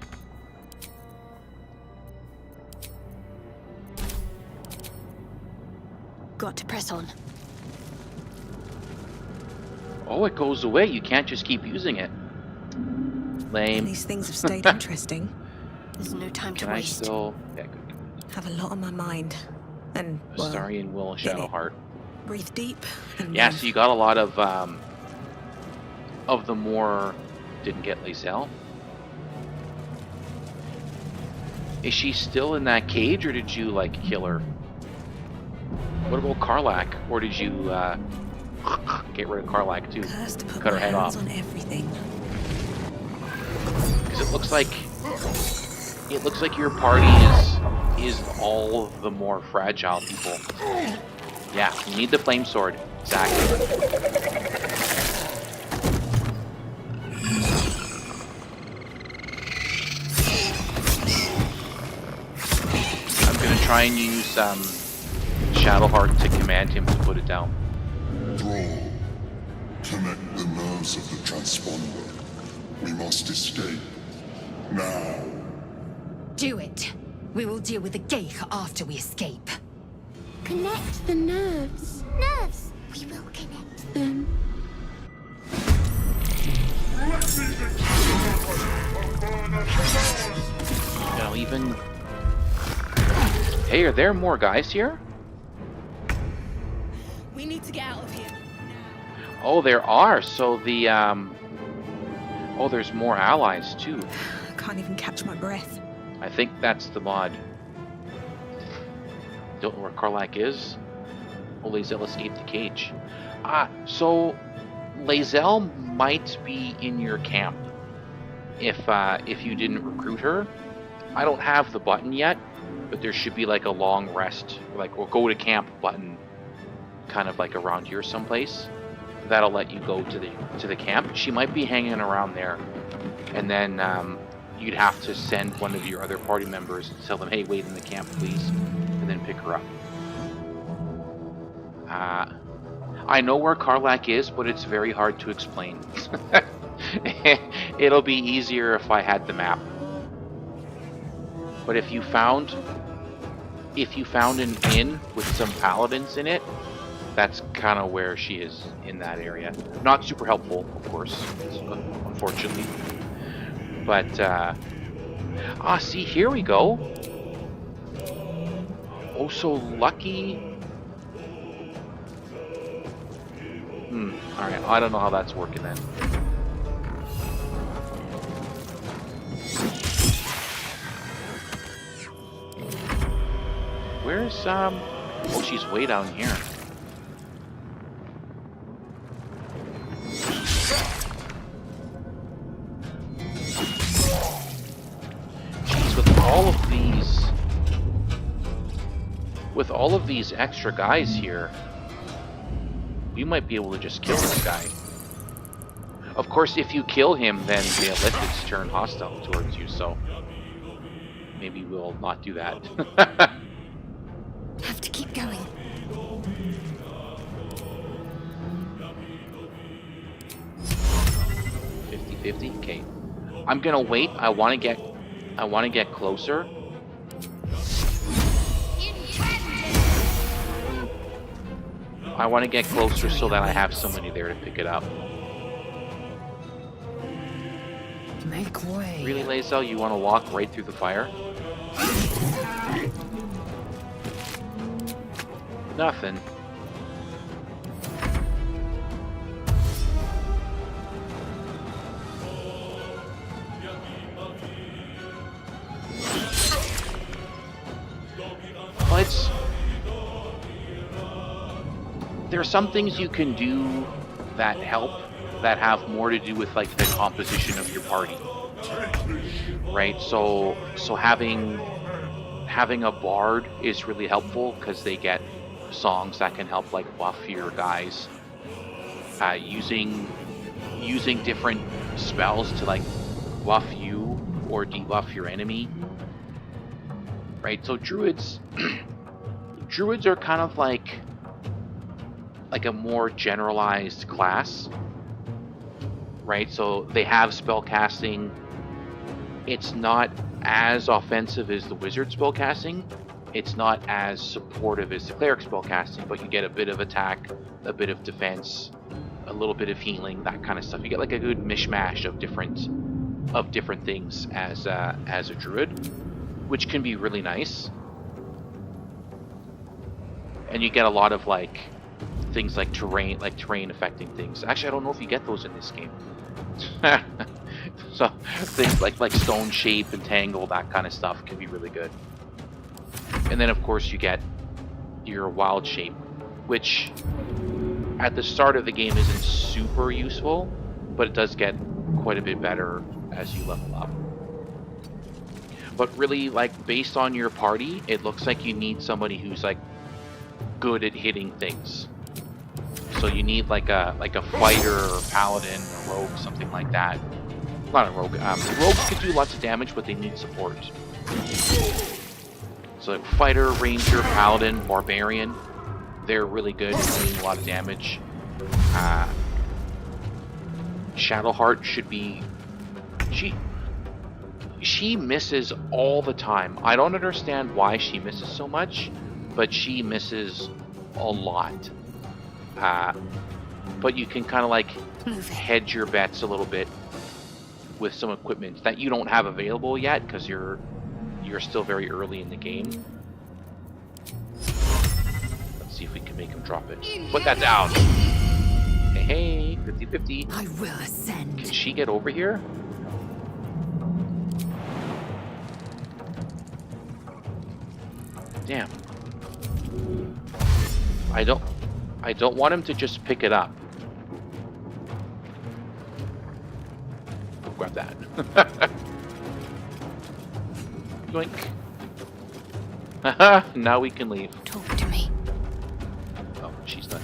Got to press on. Oh, it goes away. You can't just keep using it. Lame. These things have stayed interesting. There's no time to Can I waste. still... Yeah, good. Have a lot on my mind. And, well, Astarian Will, Shadowheart. breathe deep and Yeah, move. so you got a lot of the more... Didn't get Lae'zel. Is she still in that cage, or did you, like, kill her? What about Karlak? Or did you, get rid of Karlak, too? Cursed to put Cut her my head hands off. on everything. Because it looks like... It looks like your party is all the more fragile people. Yeah, you need the flame sword. Exactly. I'm gonna try and use Shadowheart to command him to put it down. Thrall, connect the nerves of the transponder. We must escape. Now. Do it. We will deal with the Geich after we escape. Connect the nerves. Nerves! We will connect them. You know, even... Hey, are there more guys here? We need to get out of here. Oh, there are. So the, Oh, there's more allies, too. I can't even catch my breath. I think that's the mod. Don't know where Karlak is. Oh, Lae'zel escaped the cage. So Lae'zel might be in your camp if you didn't recruit her. I don't have the button yet, but there should be like a long rest, like or go to camp button, kind of like around here someplace. That'll let you go to the camp. She might be hanging around there, and then you'd have to send one of your other party members to tell them, "Hey, wait in the camp, please," and then pick her up. I know where Karlak is, but it's very hard to explain. It'll be easier if I had the map. But if you found an inn with some paladins in it, that's kind of where she is in that area. Not super helpful, of course, unfortunately. But see, here we go. Oh, so lucky. Alright, I don't know how that's working then. Where's, oh, she's way down here. Jeez, with all of these extra guys here, we might be able to just kill this guy. Of course, if you kill him, then the Elliptics turn hostile towards you, so maybe we'll not do that. Have to keep going. $50-50? Okay. I'm gonna wait. I wanna get closer. I want to get closer so that I have somebody there to pick it up. Make way. Really, Lae'zel, you want to walk right through the fire? Nothing. But there are some things you can do that help, that have more to do with like the composition of your party, right? So having a bard is really helpful because they get songs that can help like buff your guys. Using different spells to like buff you or debuff your enemy, right? So druids are kind of like a more generalized class, right? So they have spell casting. It's not as offensive as the wizard spell casting. It's not as supportive as the cleric spell casting, but you get a bit of attack, a bit of defense, a little bit of healing, that kind of stuff. You get like a good mishmash of different things as a druid, which can be really nice. And you get a lot of like things like terrain affecting things. Actually, I don't know if you get those in this game. So things like stone shape and tangle, that kind of stuff can be really good. And then of course you get your wild shape, which at the start of the game isn't super useful, but it does get quite a bit better as you level up. But really, like, based on your party, it looks like you need somebody who's like good at hitting things. So you need like a fighter or paladin or rogue, something like that. Not a rogue. Rogues can do lots of damage, but they need support. So like fighter, ranger, paladin, barbarian, they're really good at doing a lot of damage. Shadowheart should be... She misses all the time. I don't understand why she misses so much, but she misses a lot. But you can kind of like hedge your bets a little bit with some equipment that you don't have available yet because you're still very early in the game. Let's see if we can make him drop it. Put that down. Hey, 50-50. I will ascend. Can she get over here? Damn. I don't want him to just pick it up. I'll grab that. Yoink. Haha, now we can leave. Talk to me. Oh, she's done.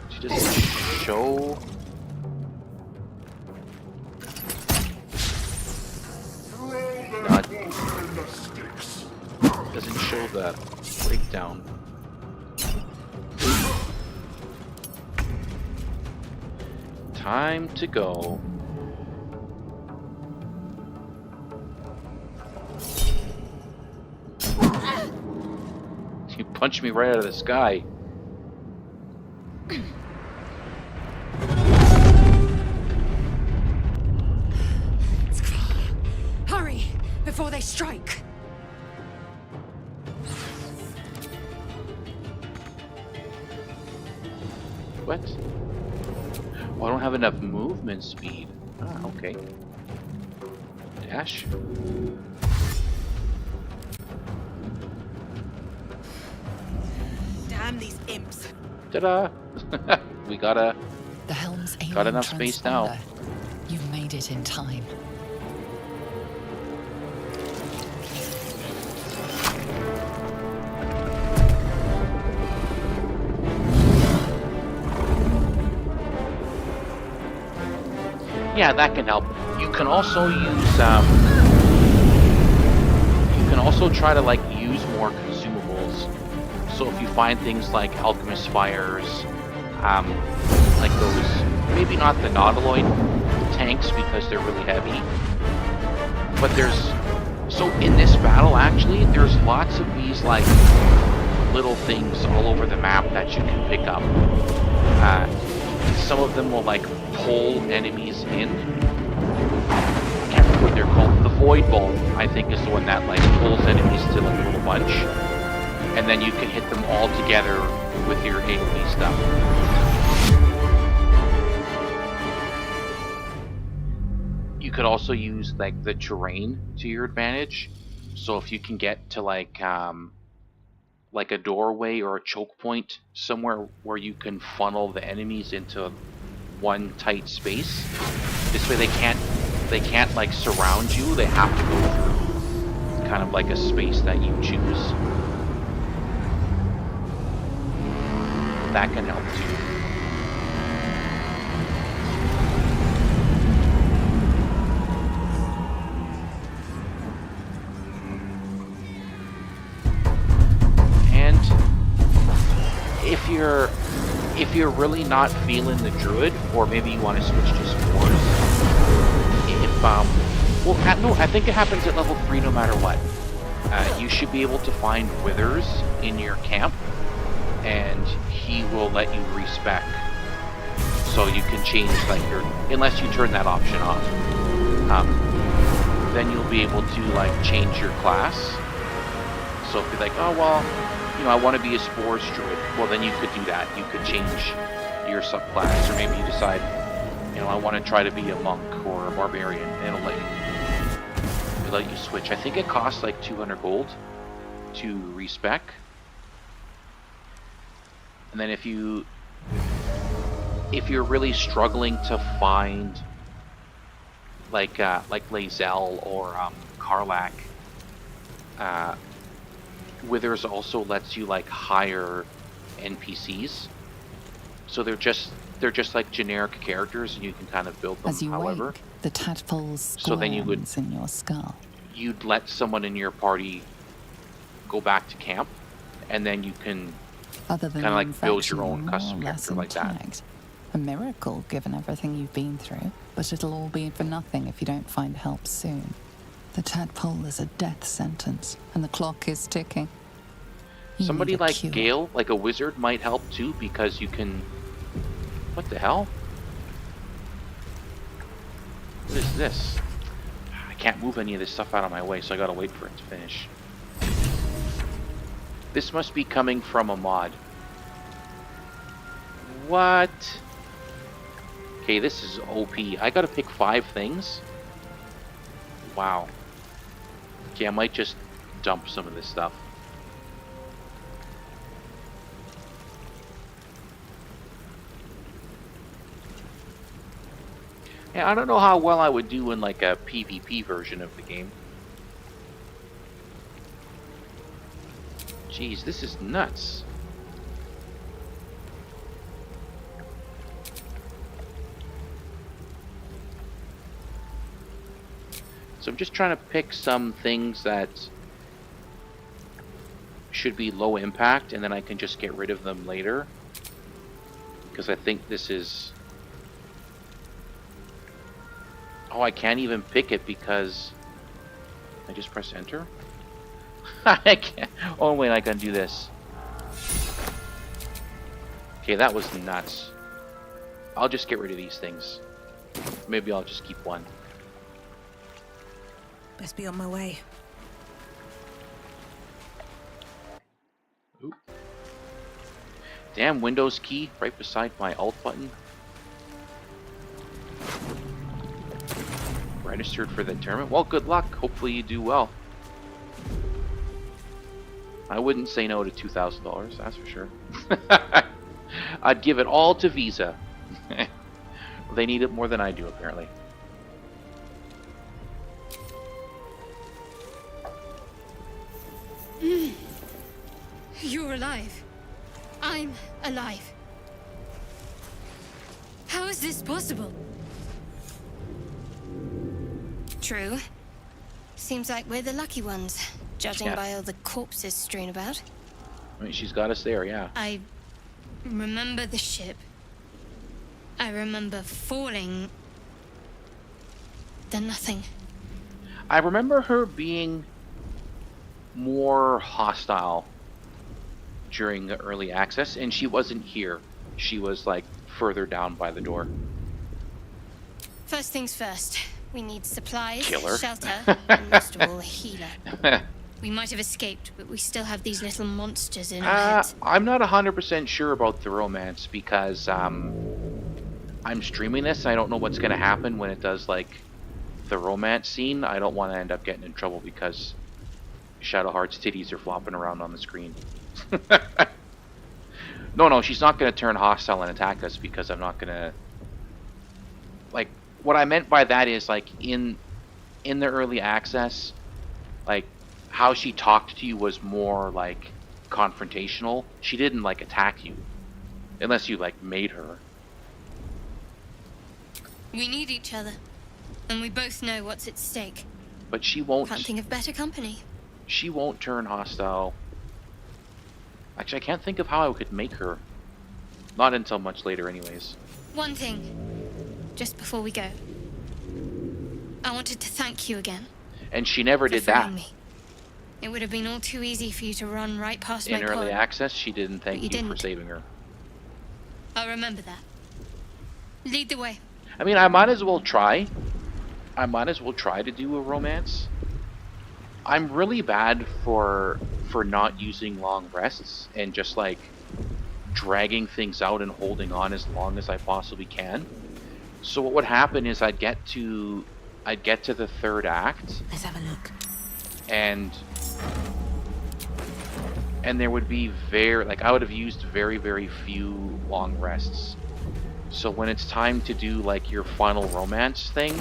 She doesn't show. Doesn't show the breakdown. Time to go. You punched me right out of the sky. Hurry, before they strike. What? Oh, I don't have enough movement speed. Ah, okay. Dash. Damn these imps. Ta-da! We got The helm's alien enough space now. transponder. You've made it in time. Yeah, that can help. You can also use, you can also try to like use more consumables. So if you find things like alchemist fires, like those, maybe not the nautiloid tanks because they're really heavy, but so in this battle actually, there's lots of these like little things all over the map that you can pick up. Some of them will like pull enemies in. I can't remember what they're called. The Void Ball, I think, is the one that like pulls enemies to like a little bunch, and then you can hit them all together with your AoE stuff. You could also use like the terrain to your advantage. So if you can get to like a doorway or a choke point somewhere where you can funnel the enemies into one tight space, this way they can't like surround you. They have to go through kind of like a space that you choose. That can help too. If you're really not feeling the druid, or maybe you want to switch to spores, no, I think it happens at level 3 no matter what. You should be able to find withers in your camp, and he will let you respec. So you can change like unless you turn that option off. Then you'll be able to like change your class. So if you're like, oh well, I want to be a spores druid. Well, then you could do that. You could change your subclass, or maybe you decide, I want to try to be a monk or a barbarian, and it'll let you switch. I think it costs like 200 gold to respec. And then if you're really struggling to find like Lae'zel or Karlach, Withers also lets you like hire NPCs, so they're just like generic characters, and you can kind of build them As you however. wake, the tadpole So then you would squirms in your skull. You'd let someone in your party go back to camp, and then you can Other than kind of like build infection, your own you're custom more or less character like that. intact. A miracle, given everything you've been through, but it'll all be for nothing if you don't find help soon. The tadpole is a death sentence, and the clock is ticking. You Somebody need a like cure. Gale, like a wizard, might help too, because you can... What the hell? What is this? I can't move any of this stuff out of my way, so I gotta wait for it to finish. This must be coming from a mod. What? Okay, this is OP. I gotta pick 5 things? Wow. Okay, I might just dump some of this stuff. Yeah, I don't know how well I would do in like a PvP version of the game. Jeez, this is nuts. So I'm just trying to pick some things that should be low impact, and then I can just get rid of them later. Because I think this is... Oh, I can't even pick it because... I just press enter? I can't... Oh wait, I can do this. Okay, that was nuts. I'll just get rid of these things. Maybe I'll just keep one. Best be on my way. Oop. Damn, Windows key right beside my Alt button. Registered for the tournament. Well, good luck. Hopefully you do well. I wouldn't say no to $2,000, that's for sure. I'd give it all to Visa. They need it more than I do, apparently. You're alive. I'm alive. How is this possible? True. Seems like we're the lucky ones, judging by all the corpses strewn about. I mean, she's got us there, yeah. I remember the ship. I remember falling. Then nothing. I remember her being more hostile during the early access, and she wasn't here. She was like further down by the door. First things first. We need supplies, Killer. shelter, and most of all, a healer. We might have escaped, but we still have these little monsters in our heads. I'm not 100% sure about the romance because I'm streaming this. I don't know what's going to happen when it does like the romance scene. I don't want to end up getting in trouble because Shadowheart's titties are flopping around on the screen. No, she's not going to turn hostile and attack us because I'm not going to... Like, what I meant by that is, like, in the early access, like, how she talked to you was more, like, confrontational. She didn't, like, attack you. Unless you, like, made her. We need each other. And we both know what's at stake. But she won't... Can't think of better company. She won't turn hostile. Actually, I can't think of how I could make her. Not until much later, anyways. One thing. Just before we go. I wanted to thank you again. And she never did that. Me. It would have been all too easy for you to run right past my In early pod. access, she didn't thank you for saving her. I'll remember that. Lead the way. I mean, I might as well try. I might as well try to do a romance. I'm really bad for not using long rests and just like dragging things out and holding on as long as I possibly can. So what would happen is I'd get to the third act. Let's have a look. And there would be I would have used very, very few long rests. So when it's time to do like your final romance thing,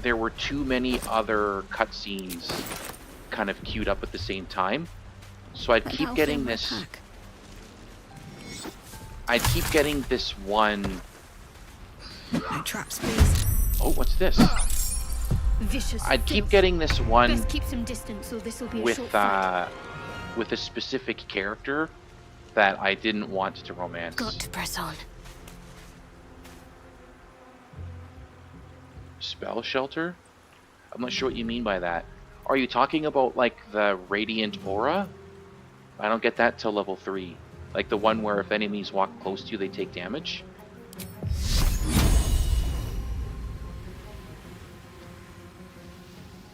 there were too many other cutscenes kind of queued up at the same time. So I'd keep getting this one. No traps, please. Oh, what's this? Vicious. I'd keep getting this one Best keep some distance, or this will be a short fight. With a specific character that I didn't want to romance. Got to press on. Spell shelter? I'm not sure what you mean by that. Are you talking about like the radiant aura? I don't get that till level 3. Like the one where if enemies walk close to you, they take damage?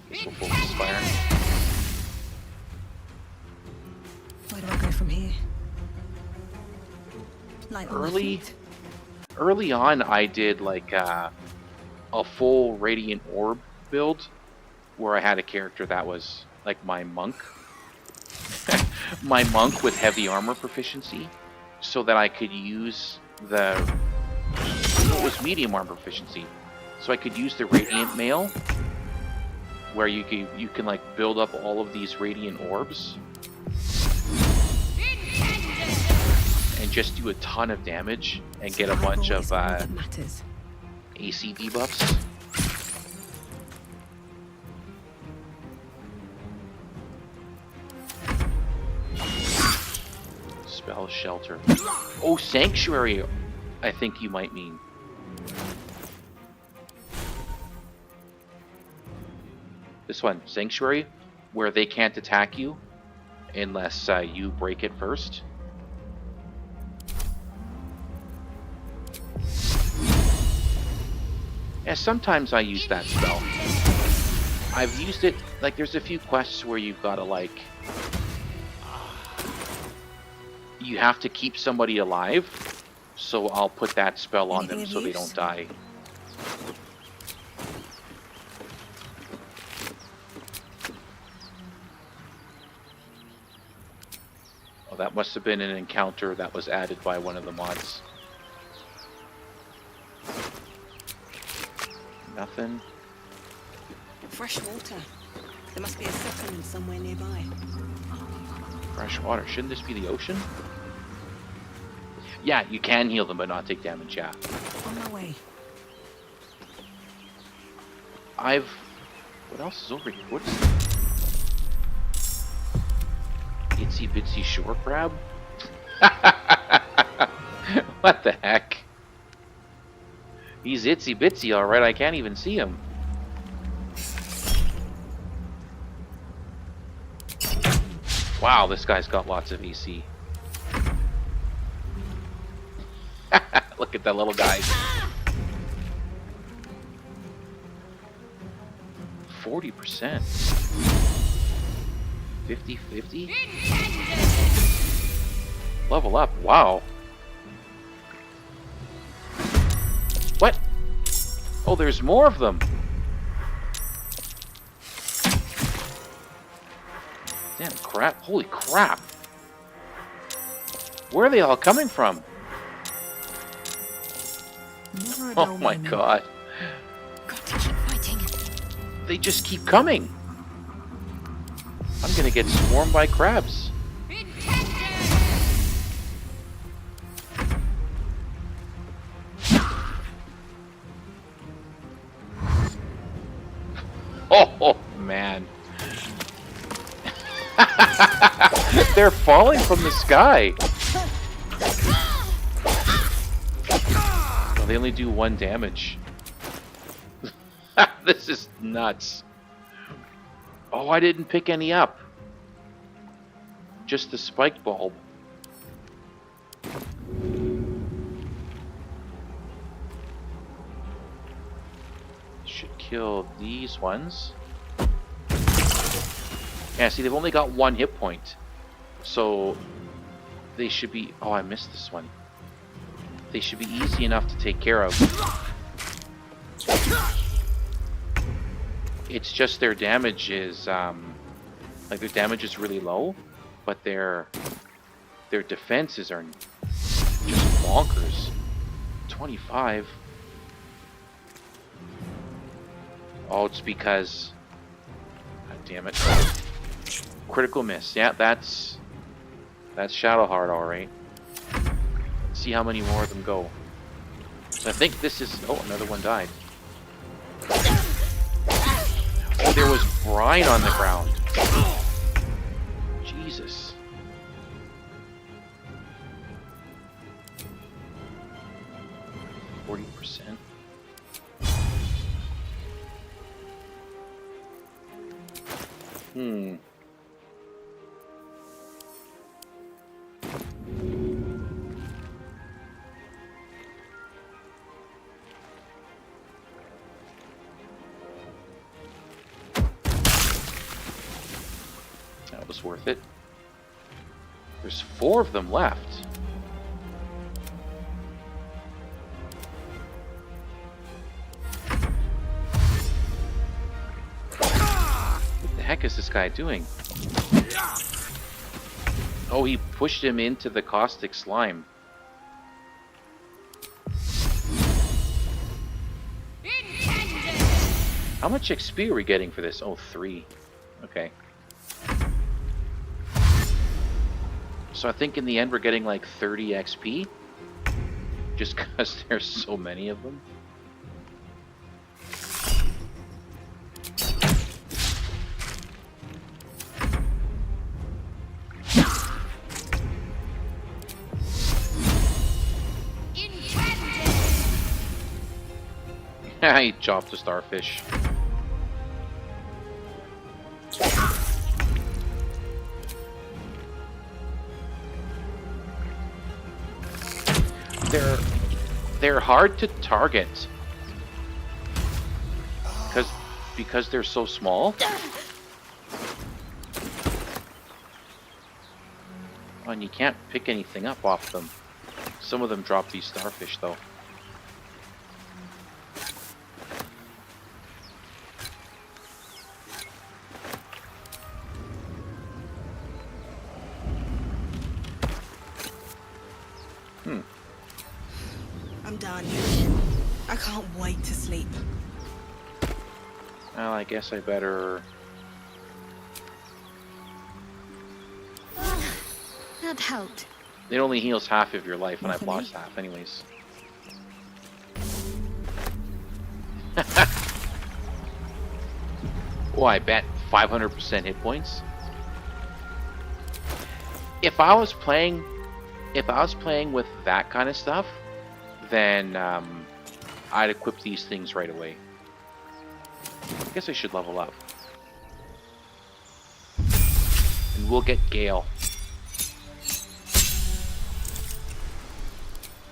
Guess we'll focus fire. Where do I go from here? Light on my feet. Early on, I did like a full radiant orb build where I had a character that was like my monk. My monk with heavy armor proficiency, so that I could use it was medium armor proficiency, so I could use the radiant mail, where you can like build up all of these radiant orbs and just do a ton of damage and get a bunch of AC debuffs. Spell shelter. Oh, sanctuary, I think you might mean. This one, sanctuary, where they can't attack you unless you break it first. Yeah, sometimes I use that spell. I've used it, like there's a few quests where you've got to like, you have to keep somebody alive, so I'll put that spell on them so they don't die. Oh, that must have been an encounter that was added by one of the mods. Nothing. Fresh water. There must be a settlement somewhere nearby. Fresh water. Shouldn't this be the ocean? Yeah, you can heal them but not take damage, yeah. On my way. What else is over here? What's... Itsy bitsy shore crab? What the heck? He's itsy bitsy, alright, I can't even see him. Wow, this guy's got lots of AC. Look at that little guy. 40%. 50-50? Level up, wow. What? Oh, there's more of them. Damn crap, holy crap. Where are they all coming from? Never a Oh dull my moment. god. Got to keep fighting. They just keep coming. I'm gonna get swarmed by crabs. Oh man. They're falling from the sky. Oh, they only do 1 damage. This is nuts. Oh, I didn't pick any up. Just the spike bulb. Should kill these ones. Yeah, see, they've only got 1 hit point. So they should be... Oh, I missed this one. They should be easy enough to take care of. It's just their damage is... like, their damage is really low. But their defenses are just bonkers. 25. Oh, it's because... God damn it. Critical miss. Yeah, that's Shadowheart, alright. Let's see how many more of them go. So I think this is... Oh, another one died. Oh, there was brine on the ground. Jesus. %. That was worth it. There's 4 of them left. What the heck is this guy doing? Oh, he pushed him into the caustic slime. How much XP are we getting for this? Oh, 3. Okay. So I think in the end we're getting like 30 XP. Just because there's so many of them. He chopped a starfish. They're hard to target because they're so small. Oh, and you can't pick anything up off them. Some of them drop these starfish though. I'm done. I can't wait to sleep. Well, I guess I better... That helped. It only heals half of your life, and I've lost half anyways. Oh, I bet 500% hit points. If I was playing with that kind of stuff, then I'd equip these things right away. I guess I should level up. And we'll get Gale.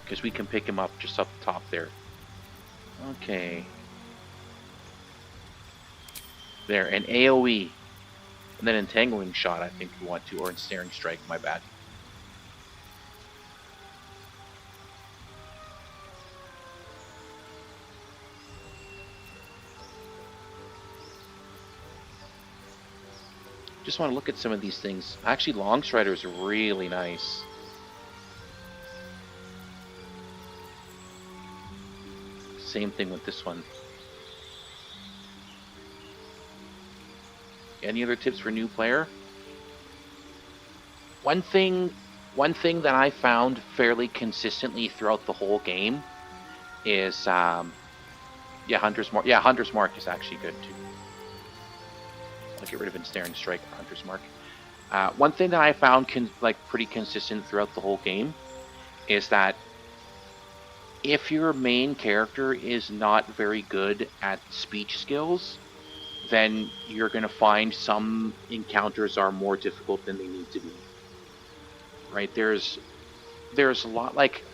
Because we can pick him up just up top there. Okay. There, an AoE. And then Entangling Shot, I think you want to, or Ensnaring Strike, my bad. Just want to look at some of these things. Actually, Longstrider is really nice. Same thing with this one. Any other tips for new player? One thing that I found fairly consistently throughout the whole game is, yeah, Hunter's Mark. Yeah, Hunter's Mark is actually good too. I'll get rid of Ensnaring Strike for Hunter's Mark. One thing that I found pretty consistent throughout the whole game is that if your main character is not very good at speech skills, then you're going to find some encounters are more difficult than they need to be. Right? There's a lot, like,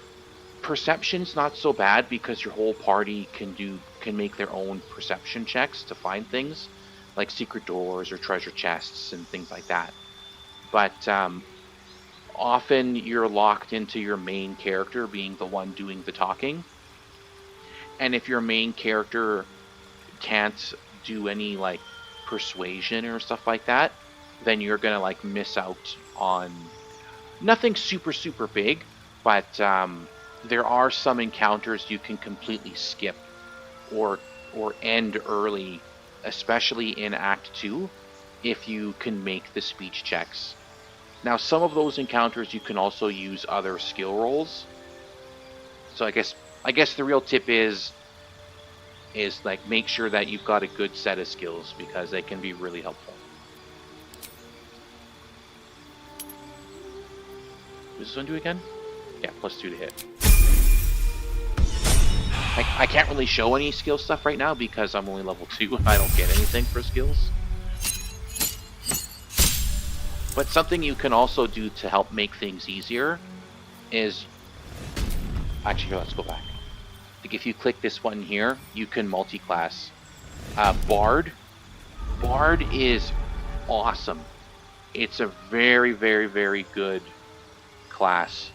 perception's not so bad because your whole party can make their own perception checks to find things, like secret doors or treasure chests and things like that. But often you're locked into your main character being the one doing the talking. And if your main character can't do any, like, persuasion or stuff like that, then you're gonna, like, miss out on nothing super big, but there are some encounters you can completely skip or end early, especially in Act 2, if you can make the speech checks. Now, some of those encounters you can also use other skill rolls. So I guess the real tip is like, make sure that you've got a good set of skills, because they can be really helpful. What does this one do again? Yeah, +2 to hit. I can't really show any skill stuff right now because I'm only level 2 and I don't get anything for skills. But something you can also do to help make things easier is... Actually, here, let's go back. Like, if you click this one here, you can multi-class. Bard. Bard is awesome. It's a very good class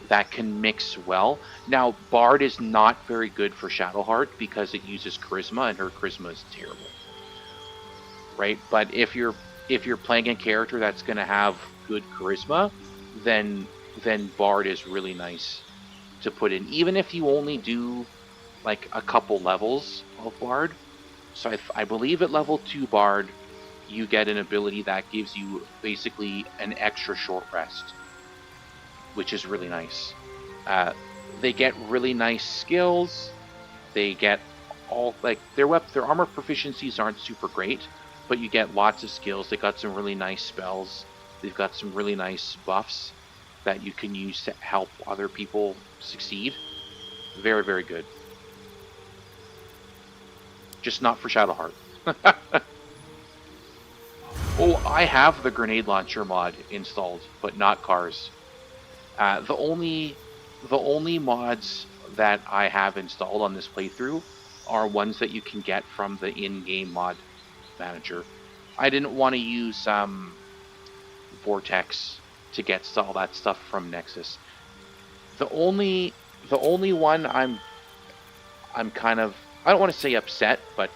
that can mix well. Now, Bard is not very good for Shadowheart because it uses Charisma, and her Charisma is terrible. Right? But if you're playing a character that's going to have good Charisma, then Bard is really nice to put in, even if you only do like a couple levels of Bard. So I believe at level 2 Bard, you get an ability that gives you basically an extra short rest, which is really nice. They get really nice skills. They get all, like, their armor proficiencies aren't super great, but you get lots of skills. They got some really nice spells. They've got some really nice buffs that you can use to help other people succeed. Very good. Just not for Shadowheart. Oh, I have the grenade launcher mod installed, but not cars. The only mods that I have installed on this playthrough are ones that you can get from the in-game mod manager. I didn't want to use Vortex to get all that stuff from Nexus. The only one I'm kind of, I don't want to say upset, but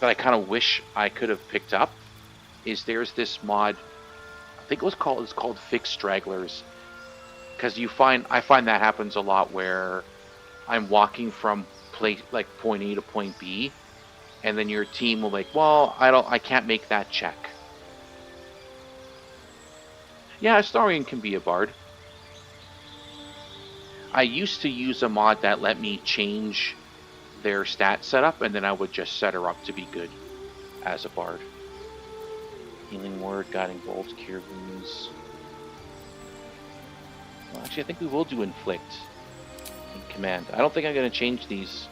I kind of wish I could have picked up is there's this mod. I think it's called Fix Stragglers, because I find that happens a lot where I'm walking from point A to point B, and then your team will well, I can't make that check. Yeah, Astarion can be a bard. I used to use a mod that let me change their stat setup, and then I would just set her up to be good as a bard. Healing Word, Guiding Bolt, Cure Wounds. Well, actually, I think we will do Inflict in Command. I don't think I'm going to change these.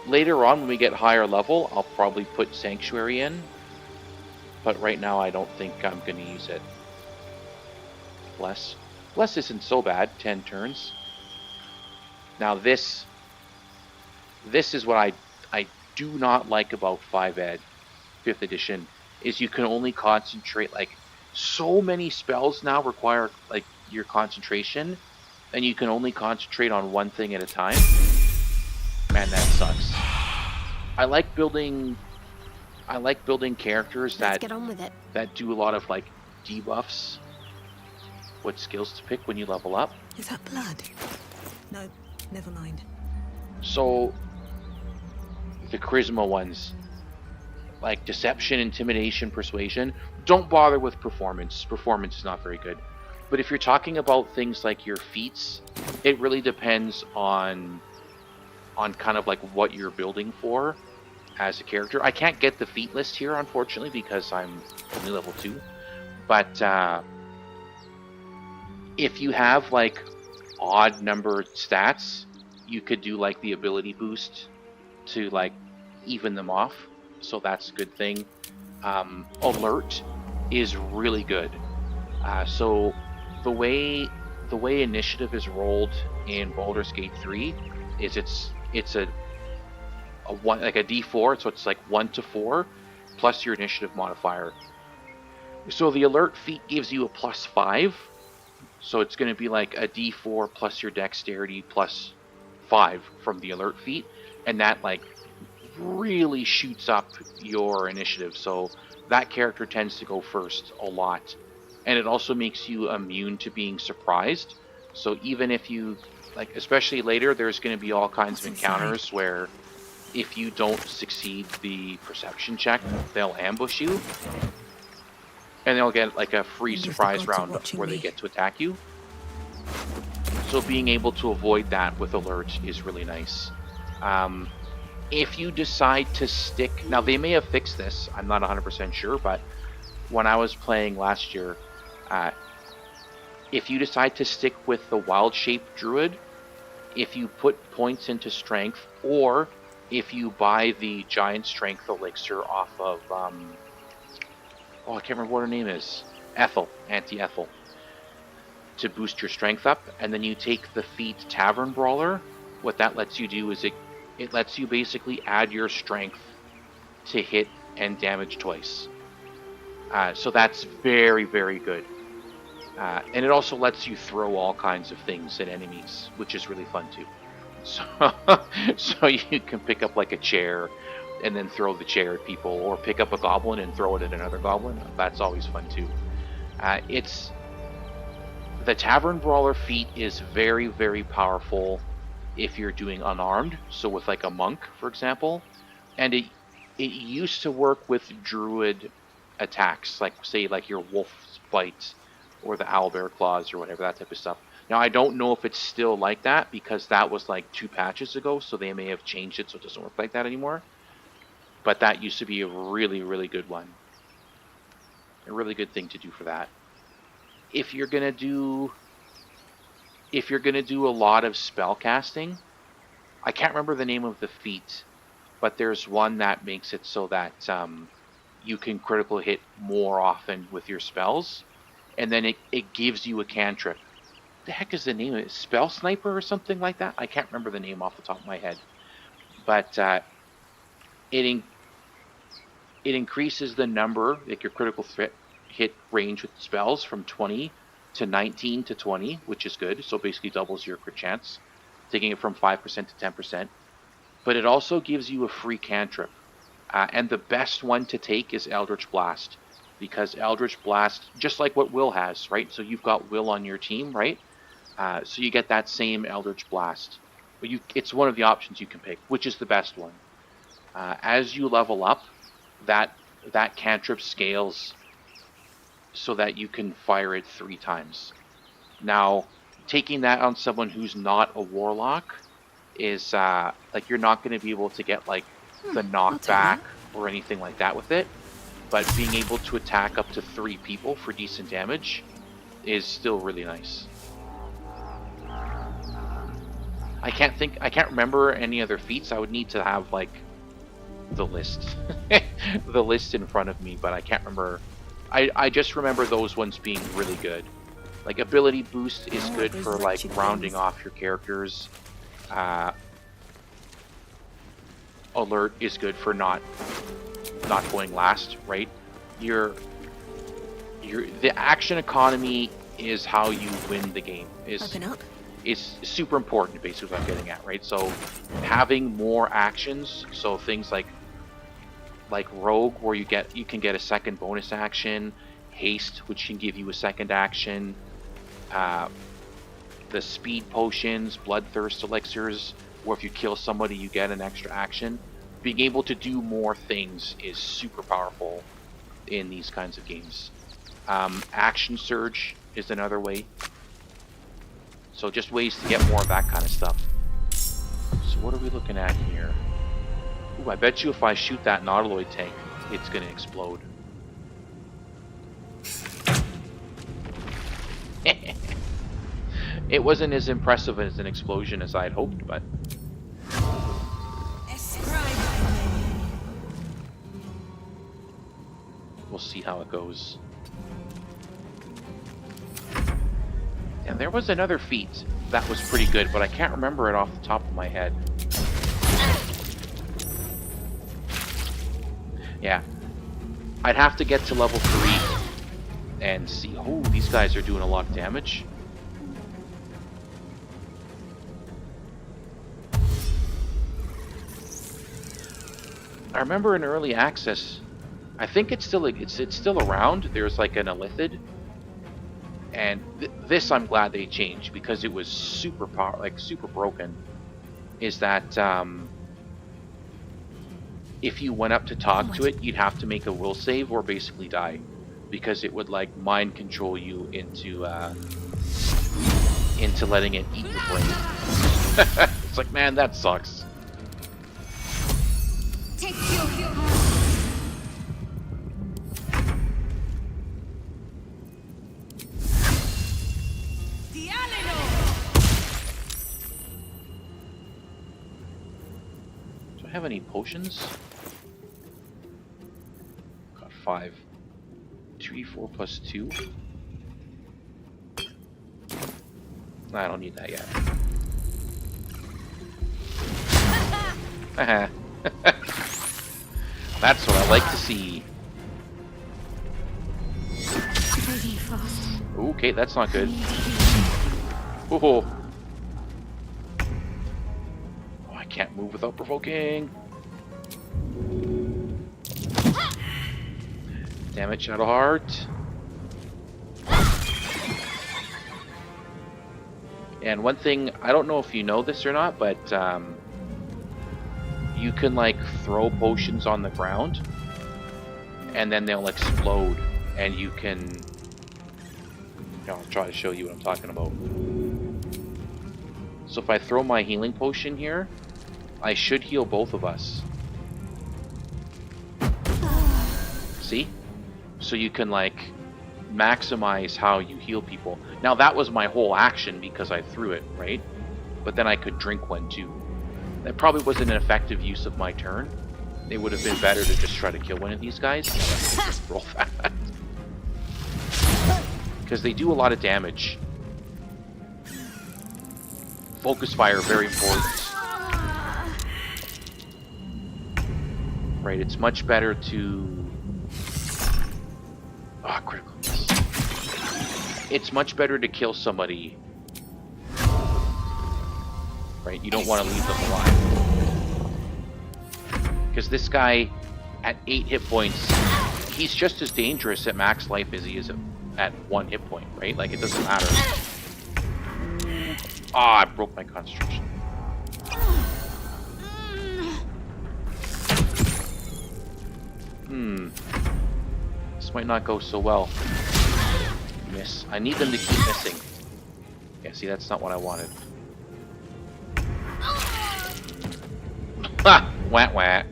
Later on, when we get higher level, I'll probably put Sanctuary in. But right now, I don't think I'm going to use it. Bless. Bless isn't so bad. 10 turns. Now this is what do not like about 5th edition is you can only concentrate, like, so many spells now require like your concentration, and you can only concentrate on one thing at a time. Man, that sucks. I like building characters Let's that get on with it. do a lot of like debuffs. What skills to pick when you level up. Is that blood? No, never mind. So the charisma ones, like deception, intimidation, persuasion, don't bother with performance. Performance is not very good. But if you're talking about things like your feats, it really depends on kind of like what you're building for as a character. I can't get the feat list here, unfortunately, because I'm only level 2. But if you have like odd numbered stats, you could do like the ability boost to like even them off. So that's a good thing. Alert is really good. So the way initiative is rolled in Baldur's Gate 3 is it's a one, like a D4, so it's like 1 to 4 plus your initiative modifier. So the alert feat gives you a +5. So it's going to be like a D4 plus your dexterity +5 from the alert feat, and that like really shoots up your initiative. So that character tends to go first a lot, and it also makes you immune to being surprised. So even if you like, especially later, there's going to be all kinds of encounters where if you don't succeed the perception check, they'll ambush you. And they'll get like a free surprise round where they get to attack you. So being able to avoid that with alert is really nice. If you decide to stick... Now, they may have fixed this. I'm not 100% sure, but when I was playing last year, if you decide to stick with the wild-shaped druid, if you put points into strength, or if you buy the giant strength elixir off of... I can't remember what her name is. Ethel. Auntie Ethel. To boost your strength up. And then you take the feat Tavern Brawler. What that lets you do is it lets you basically add your strength to hit and damage twice. So that's very, very good. And it also lets you throw all kinds of things at enemies, which is really fun too. So you can pick up like a chair and then throw the chair at people, or pick up a goblin and throw it at another goblin. That's always fun too. The Tavern Brawler feat is very, very powerful if you're doing unarmed, so with like a monk, for example. And it used to work with druid attacks, like say like your wolf's bite or the owlbear claws or whatever, that type of stuff. Now I don't know if it's still like that, because that was like 2 patches ago, so they may have changed it so it doesn't work like that anymore. But that used to be a really, really good one. A really good thing to do for that. If you're gonna do a lot of spell casting, I can't remember the name of the feat, but there's one that makes it so that you can critical hit more often with your spells, and then it gives you a cantrip. The heck is the name of it? Spell Sniper or something like that? I can't remember the name off the top of my head. But it increases the number, like your critical hit range with spells, from 20 to 19 to 20, which is good. So basically doubles your crit chance, taking it from 5% to 10%. But it also gives you a free cantrip. And the best one to take is Eldritch Blast, because Eldritch Blast, just like what Will has, right? So you've got Will on your team, right? So you get that same Eldritch Blast. But it's one of the options you can pick, which is the best one. As you level up, that cantrip scales so that you can fire it 3 times. Now, taking that on someone who's not a warlock is like, you're not going to be able to get like the knockback or anything like that with it, but being able to attack up to 3 people for decent damage is still really nice. I can't remember any other feats. I would need to have like the list the list in front of me, but I can't remember. I just remember those ones being really good. Like ability boost is good for like rounding off your characters. alert is good for not going last, right? The action economy is how you win the game. Open up. Is super important, basically what I'm getting at, right? So having more actions, so things like Rogue, where you can get a second bonus action, Haste, which can give you a second action, the speed potions, bloodthirst elixirs, where if you kill somebody you get an extra action. Being able to do more things is super powerful in these kinds of games. Action surge is another way. So just ways to get more of that kind of stuff. So what are we looking at here? Ooh, I bet you if I shoot that Nautiloid tank, it's going to explode. It wasn't as impressive as an explosion as I had hoped, but... we'll see how it goes. And there was another feat that was pretty good, but I can't remember it off the top of my head. Yeah. I'd have to get to level 3 and see. Oh, these guys are doing a lot of damage. I remember in early access, I think it's still around. There's like an Elithid, and this I'm glad they changed because it was super broken. Is that if you went up to talk to it, you'd have to make a will save or basically die, because it would like mind control you into letting it eat your brain. It's like, man, that sucks. Take your Do I have any potions? Got 5. 2d4 plus 2. I don't need that yet. Haha. That's what I like to see. Okay, that's not good. Oh, I can't move without provoking. Damn it, Shadowheart. And one thing, I don't know if you know this or not, but you can like throw potions on the ground and then they'll explode, and you can... I'll try to show you what I'm talking about. So if I throw my healing potion here, I should heal both of us. See? So you can like maximize how you heal people. Now that was my whole action because I threw it, right? But then I could drink one too. That probably wasn't an effective use of my turn. It would have been better to just try to kill one of these guys. Just roll fast. Because they do a lot of damage. Focus fire, very important. Right, it's much better to... Ah, critical miss. It's much better to kill somebody. Right, you don't want to leave them alive. Because this guy, at 8 hit points, he's just as dangerous at max life as he is at 1 hit point, right? Like, it doesn't matter. Ah, I broke my concentration. This might not go so well. Miss. I need them to keep missing. Yeah, see, that's not what I wanted. Ha! Wah wah.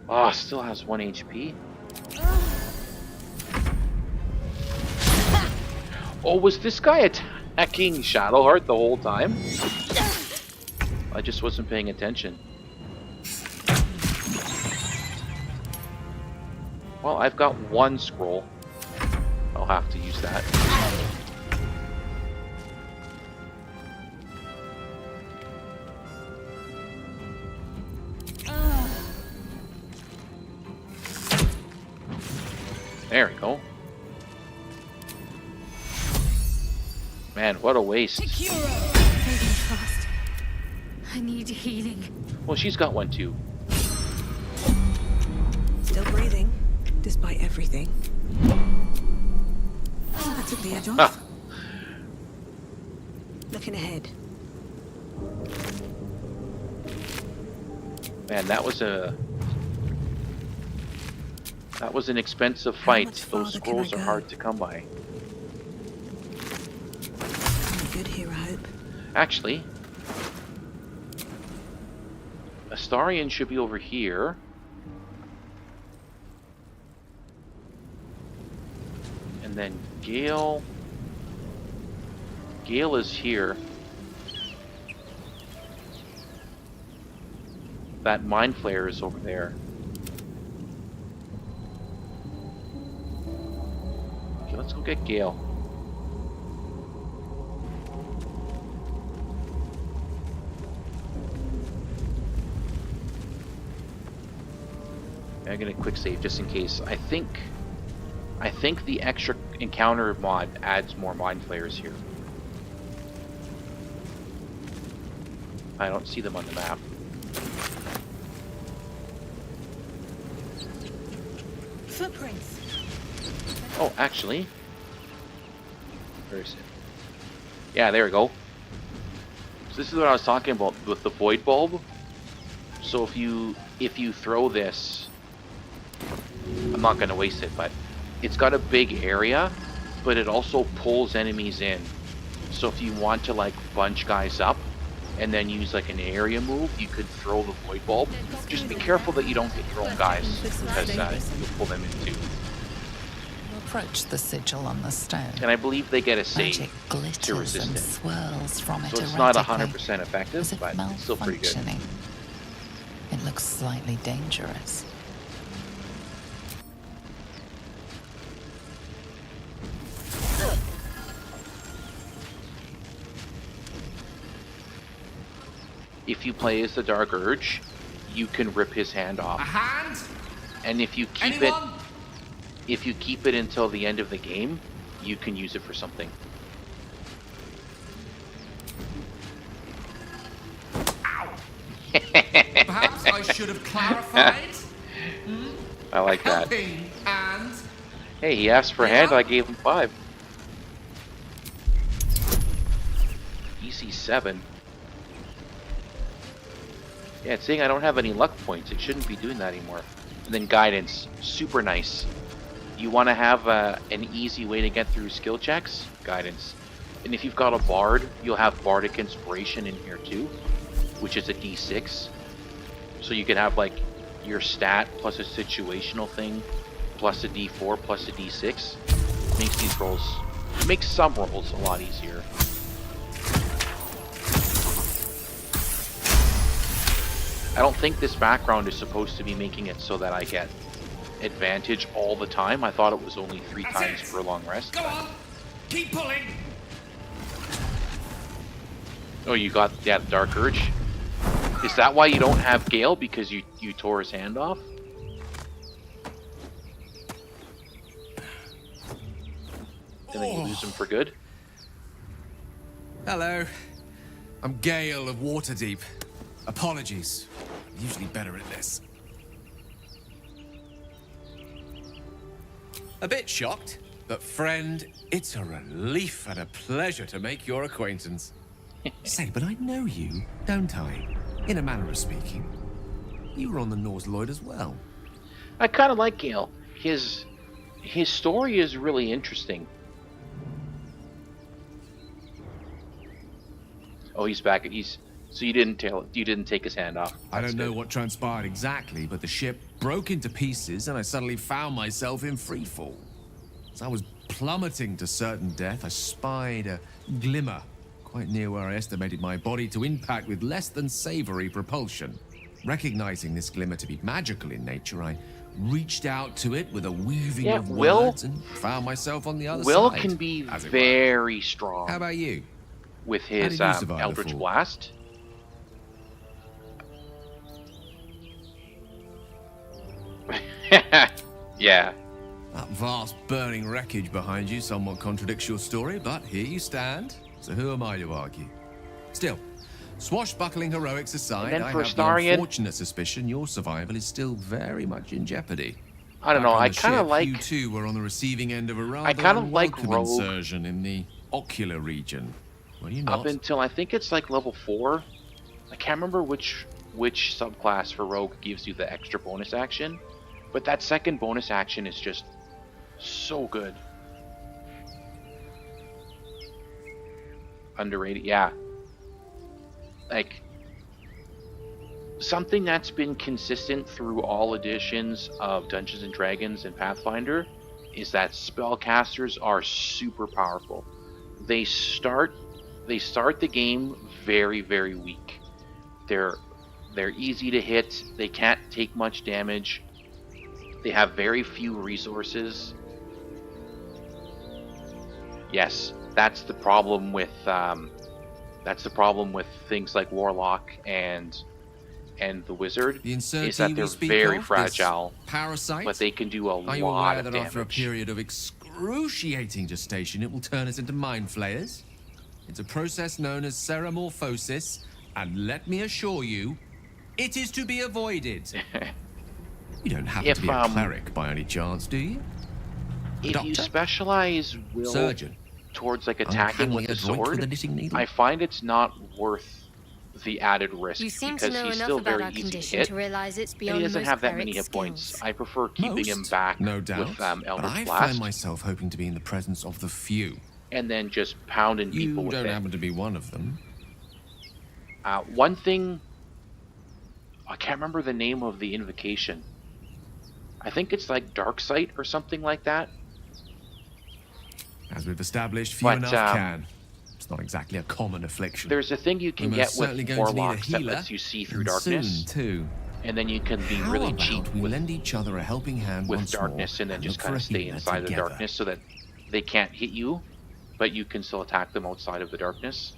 Oh, still has 1 HP. Oh, was this guy attacking Shadowheart the whole time? I just wasn't paying attention. Well, I've got 1 scroll. I'll have to use that. There we go. Man, what a waste. Breathing fast. I need healing. Well, she's got one too. Still breathing, despite everything. Oh, that took the edge off. Ah, Looking ahead. man, that was an expensive fight. much Those farther can I scrolls are go? hard to come by. I'm good here, I hope. Actually, Astarion should be over here. And then Gale is here. That Mind Flayer is over there. Okay, let's go get Gale. I'm gonna quick save just in case. I think the extra encounter mod adds more Mind Flayers here. I don't see them on the map. Footprints. Oh, actually, where is it? Yeah, there we go. So this is what I was talking about with the void bulb. So if you throw this, I'm not gonna waste it, but it's got a big area, but it also pulls enemies in. So if you want to like bunch guys up and then use like an area move, you could throw the void bulb. Just be careful that you don't get your own guys, because you'll pull them in too. Approach the sigil on the stone. And I believe they get a save Magic to glitters resist and it. swirls from it So it's not erratically, 100% as effective, if but it's still pretty good. malfunctioning. It looks slightly dangerous. If you play as the Dark Urge, you can rip his hand A off. hand? And if you keep Anyone? it until the end of the game, you can use it for something. Perhaps I should have clarified. I like that. Helping hand. Hey, he asked for a hand, I gave him 5. EC7. Yeah, it's saying I don't have any luck points. It shouldn't be doing that anymore. And then guidance, super nice. You want to have an easy way to get through skill checks? Guidance. And if you've got a bard, you'll have bardic inspiration in here too, which is a d6. So you can have like your stat plus a situational thing, plus a d4 plus a d6. Makes these rolls, makes some rolls a lot easier. I don't think this background is supposed to be making it so that I get advantage all the time. I thought it was only 3 That's times it. for a long rest. Go on. Keep pulling. Oh, you got that Dark Urge? Is that why you don't have Gale? Because you tore his hand off? And then you lose him for good? Hello. I'm Gale of Waterdeep. Apologies. I'm usually better at this. A bit shocked, but friend, it's a relief and a pleasure to make your acquaintance. Say, but I know you, don't I? In a manner of speaking. You were on the Norse Lloyd as well. I kind of like Gale. His story is really interesting. Oh, he's back. So you didn't take his hand off. I That's don't know good. what transpired exactly, but the ship broke into pieces and I suddenly found myself in freefall. As I was plummeting to certain death, I spied a glimmer quite near where I estimated my body to impact with less than savory propulsion. Recognizing this glimmer to be magical in nature, I reached out to it with a weaving of words and found myself on the other Will side. can be as it were. very strong How about you? with How his did you survive the Eldritch fall? Blast. Yeah. That vast burning wreckage behind you somewhat contradicts your story, but here you stand. So who am I to argue? Still, swashbuckling heroics aside, And then I for have the Astarion, unfortunate suspicion your survival is still very much in jeopardy. I don't Back know. on I the kind of ship, like. you two were on the receiving end of a rather kind of like unwelcome Rogue. insertion in the ocular region. Were you not? Up until I think it's like level 4. I can't remember which subclass for Rogue gives you the extra bonus action, but that second bonus action is just so good. Underrated, yeah. Like, something that's been consistent through all editions of Dungeons and Dragons and Pathfinder is that spellcasters are super powerful. They start the game very, very weak. They're easy to hit. They can't take much damage. They have very few resources. Yes, that's the problem with things like Warlock and the Wizard, The is that insertee they're we speak very of, fragile, this parasite? but they can do a Are you lot aware of that damage. after a period of excruciating gestation, it will turn us into mind flayers? It's a process known as ceramorphosis, and let me assure you, it is to be avoided. You don't happen to be a cleric by any chance, do you? If Doctor? you specialize will Surgeon? towards like attacking with the sword, I find it's not worth the added risk, You seem because to know he's enough still about very our easy to condition hit, to realize it's and beyond he doesn't most have that many clerics' hit points. skills. I prefer keeping him back no doubt. with But Eldritch I Blast, find myself hoping to be in the presence of the few. and then just pounding You people with don't it. happen to be one of them. One thing, I can't remember the name of the invocation. I think it's like Dark Sight or something like that. As we've established, few But, enough can. It's not exactly a common affliction. There's a thing you can We're get most certainly with going to need a Warlocks that healer, lets you see through and darkness, soon, too. and then you can be How really about cheap we with lend each other a helping hand once darkness, more and then just look kind for of a stay healer inside the together. darkness so that they can't hit you, but you can still attack them outside of the darkness.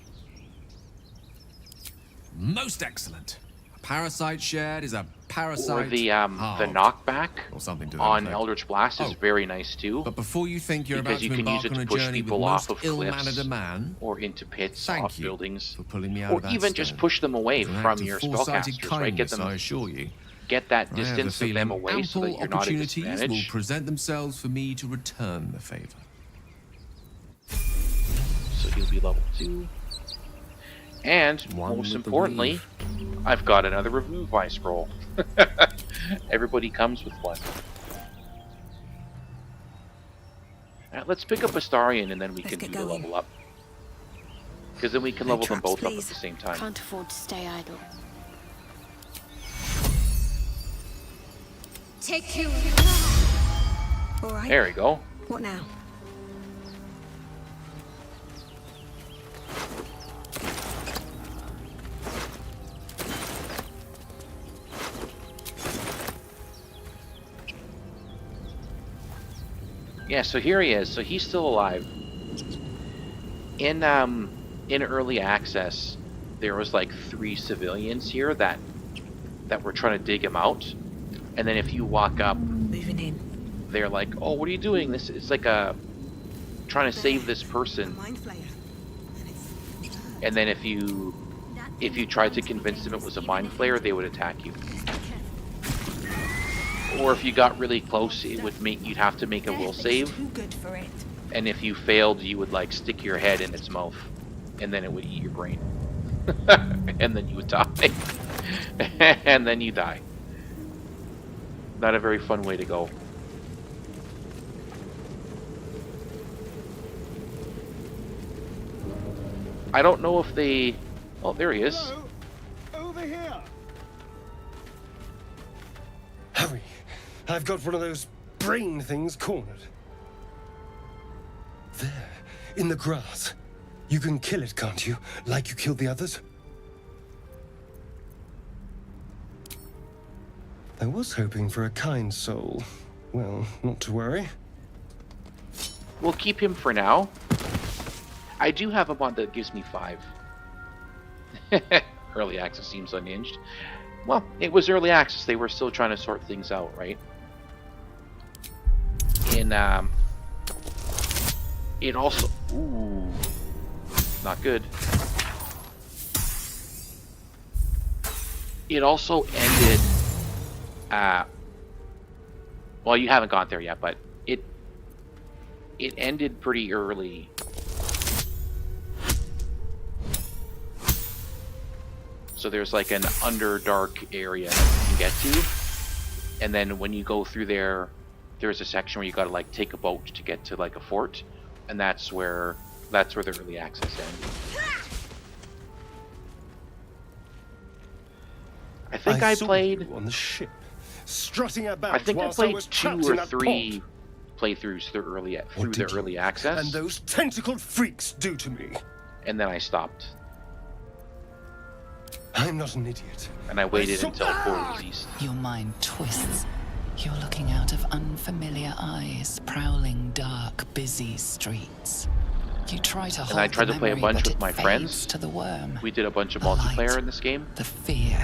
Most excellent. A parasite shared is a parasite Or the halved, knockback or something to that on effect. Eldritch Blast is Oh, very nice too, But before you think you're because about you to can use embark it on to a push journey with people off most of ill-mannered cliffs a man, or into pits thank off you buildings, for pulling me out or of that even just stone. push them away It's an act from of your foresighted spellcasters, right? Get kindness, I them, assure you. get that I have the distance of them feeling away so that ample you're not at opportunities will disadvantage. present themselves for me to return the favor. So he'll be level 2. And, One most would importantly, I've got another Revivify scroll. Everybody comes with one. Alright, let's pick up Astarion and then we Let's can do get the going. level up. Because then we can No level them traps, both up please. at the same time. Can't afford to stay idle. Take you. All right. There we go. What now? Yeah, so here he is. So he's still alive. In early access, there was like 3 civilians here that were trying to dig him out. And then if you walk up, Moving in. they're like, "Oh, what are you doing? This is like a trying to save this person." Mind flayer. And then if you tried to convince them it was a mind flayer, they would attack you. Or if you got really close, it would you'd have to make a will save. Too good for it. And if you failed, you would like stick your head in its mouth, and then it would eat your brain. And then you would die. And then you die. Not a very fun way to go. I don't know if they... Oh, there he is. Hello? Over here. Hurry! I've got one of those brain things cornered. There, in the grass. You can kill it, can't you? Like you killed the others? I was hoping for a kind soul. Well, not to worry. We'll keep him for now. I do have a mod that gives me 5. Early access seems unhinged. Well, it was early access. They were still trying to sort things out, right? in it also, ooh, not good. It also ended well, you haven't gone there yet, but it ended pretty early. So there's like an underdark area that you can get to, and then when you go through there, there's a section where you gotta like take a boat to get to like a fort, and that's where the early access ends. I think I saw played you on the ship, strutting about. I think I whilst played was 2 trapped or in that 3 pot. playthroughs through What the did you early access, and those tentacled freaks do to me? and then I stopped. I'm not an idiot. And I waited until 4 released. Your mind twists. You're looking out of unfamiliar eyes, prowling dark, busy streets. You try to hold And I tried the to play a memory, bunch but with it my fades friends. to the worm. We did a bunch of The multiplayer light, in this game. the fear.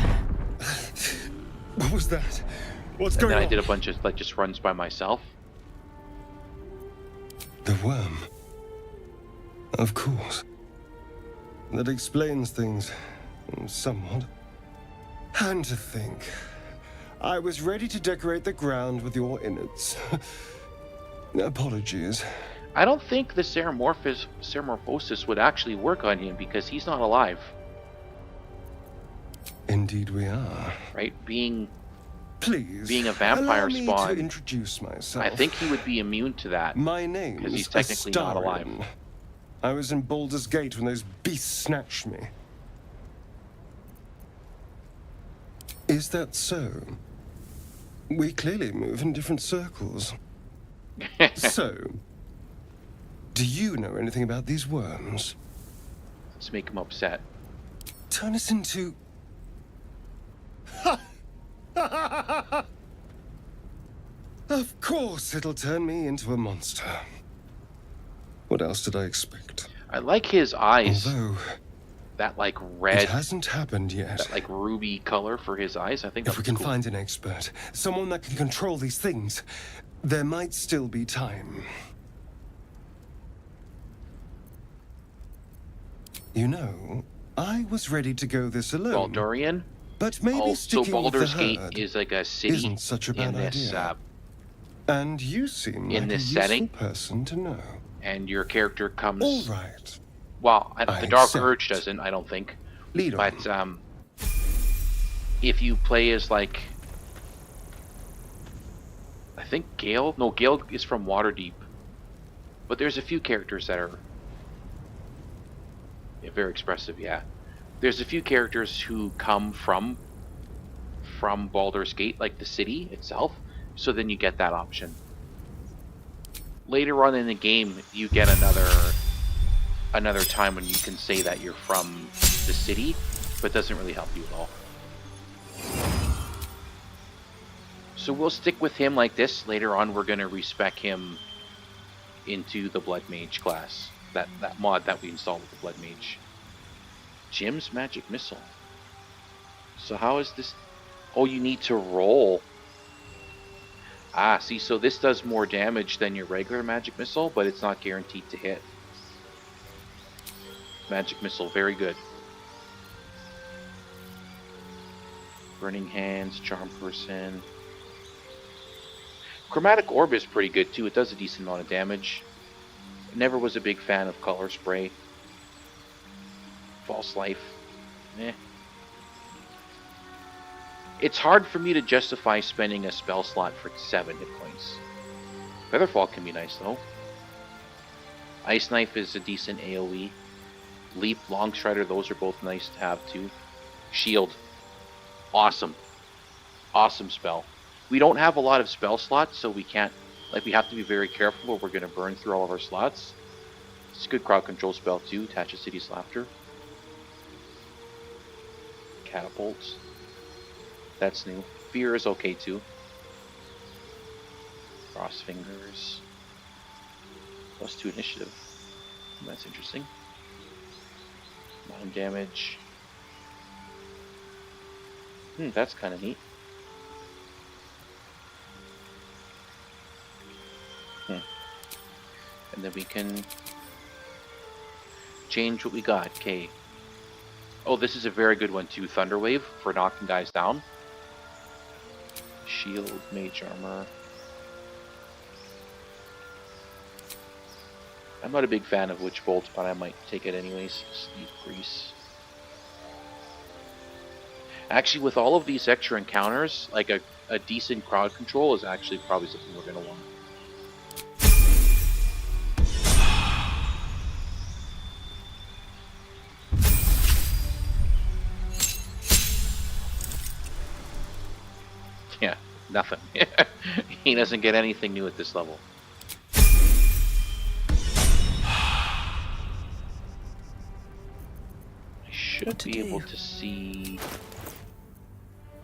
What was that? What's And going then I on? did a bunch of like just runs by myself. The worm. Of course. That explains things somewhat. And to think, I was ready to decorate the ground with your innards. Apologies. I don't think the Ceramorphosis would actually work on him because he's not alive, Indeed we are. right? Being Please, a vampire allow me spawn, to introduce myself. I think he would be immune to that. My name because is he's technically not alive. Astarion. I was in Baldur's Gate when those beasts snatched me. Is that so? We clearly move in different circles. So, do you know anything about these worms? Let's make him upset. Turn us into... Of course it'll turn me into a monster. What else did I expect? I like his eyes. Although That like it red, hasn't happened yet. that like ruby color for his eyes. I think If that we looks can cool. find an expert, someone that can control these things, there might still be time. You know, I was ready to go this alone. Baldurian. But maybe Oh, so sticking with Baldur's the Gate herd is like a city isn't such a bad in this, idea. And you seem in like this a useful setting. person to know. And your character comes. All right. Well, I the Dark accept. Urge doesn't, I don't think. Lead on. But if you play as like, I think Gale. No, Gale is from Waterdeep. But there's a few characters that are very expressive. Yeah, there's a few characters who come from Baldur's Gate, like the city itself. So then you get that option. Later on in the game, you get another time when you can say that you're from the city, but it doesn't really help you at all. So we'll stick with him like this. Later on, we're going to respec him into the Blood Mage class. That mod that we installed with the Blood Mage. Jim's Magic Missile. So how is this? Oh, you need to roll. Ah, see, so this does more damage than your regular Magic Missile, but it's not guaranteed to hit. Magic Missile, very good. Burning Hands, Charm Person. Chromatic Orb is pretty good too. It does a decent amount of damage. Never was a big fan of Color Spray. False Life. Eh. It's hard for me to justify spending a spell slot for 7 hit points. Featherfall can be nice though. Ice Knife is a decent AoE. Leap, Longstrider, those are both nice to have too. Shield. Awesome. Awesome spell. We don't have a lot of spell slots, so we can't, we have to be very careful or we're going to burn through all of our slots. It's a good crowd control spell too. Attach a City's Laughter. Catapults. That's new. Fear is okay too. Cross Fingers. +2 initiative. That's interesting. Non-damage. That's kind of neat. And then we can change what we got. Okay. Oh, this is a very good one too. Thunder Wave for knocking guys down. Shield, mage armor. I'm not a big fan of Witch Bolt, but I might take it anyways. Sleep Grease. Actually, with all of these extra encounters, like a decent crowd control is actually probably something we're going to want. Yeah, nothing. He doesn't get anything new at this level. I should be able to see...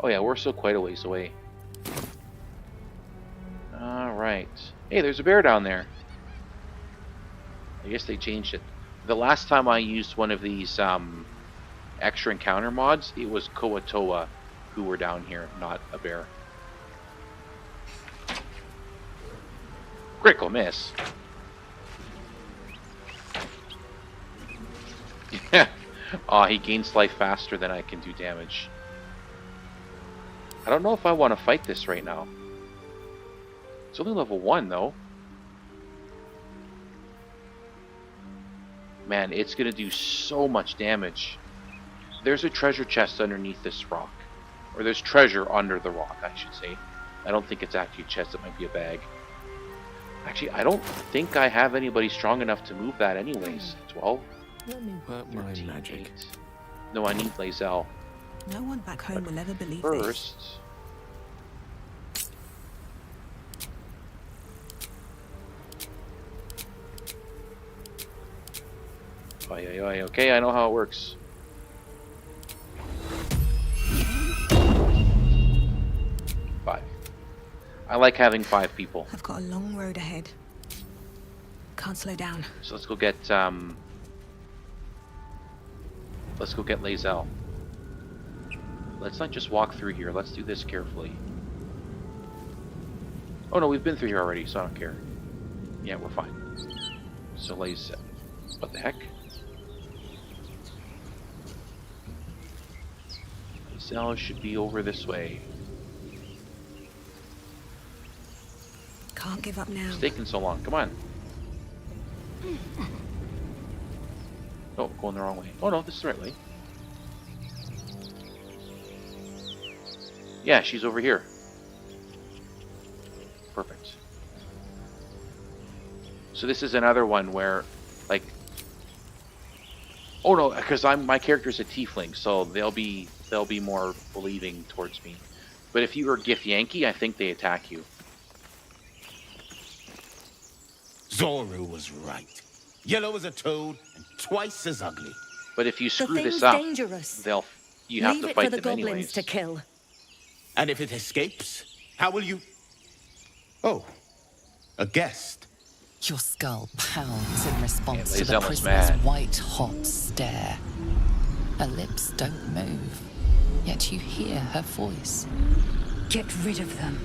Oh yeah, we're still quite a ways away. Alright. Hey, there's a bear down there. I guess they changed it. The last time I used one of these extra encounter mods, it was Koatoa who were down here, not a bear. Critical miss. Aw, he gains life faster than I can do damage. I don't know if I want to fight this right now. It's only level 1 though. Man, it's gonna do so much damage. There's a treasure chest underneath this rock. Or there's treasure under the rock, I should say. I don't think it's actually a chest, it might be a bag. Actually, I don't think I have anybody strong enough to move that anyways. 12? Let me work my 13, magic. 8. No, I need Lae'zel. No one back home will ever believe this. First... Okay, I know how it works. Five. I like having 5 people. I've got a long road ahead. Can't slow down. So let's go get Lae'zel. Let's not just walk through here. Let's do this carefully. Oh no, we've been through here already, so I don't care. Yeah, we're fine. So Lae'zel. What the heck? Lae'zel should be over this way. Can't give up now. It's taking so long. Come on. Oh, going the wrong way. Oh no, this is the right way. Yeah, she's over here. Perfect. So this is another one where, like, oh no, because my character's a tiefling, so they'll be more believing towards me. But if you were Gith Yankee, I think they attack you. Zoru was right. Yellow as a toad and twice as ugly. But if you The screw thing's this up, dangerous. you have Leave to it fight for the them goblins anyways. to kill. And if it escapes, how will you... Oh, a guest. Your skull pounds in response to the Lae'zel is prisoner's mad. white-hot stare. Her lips don't move, yet you hear her voice. Get rid of them.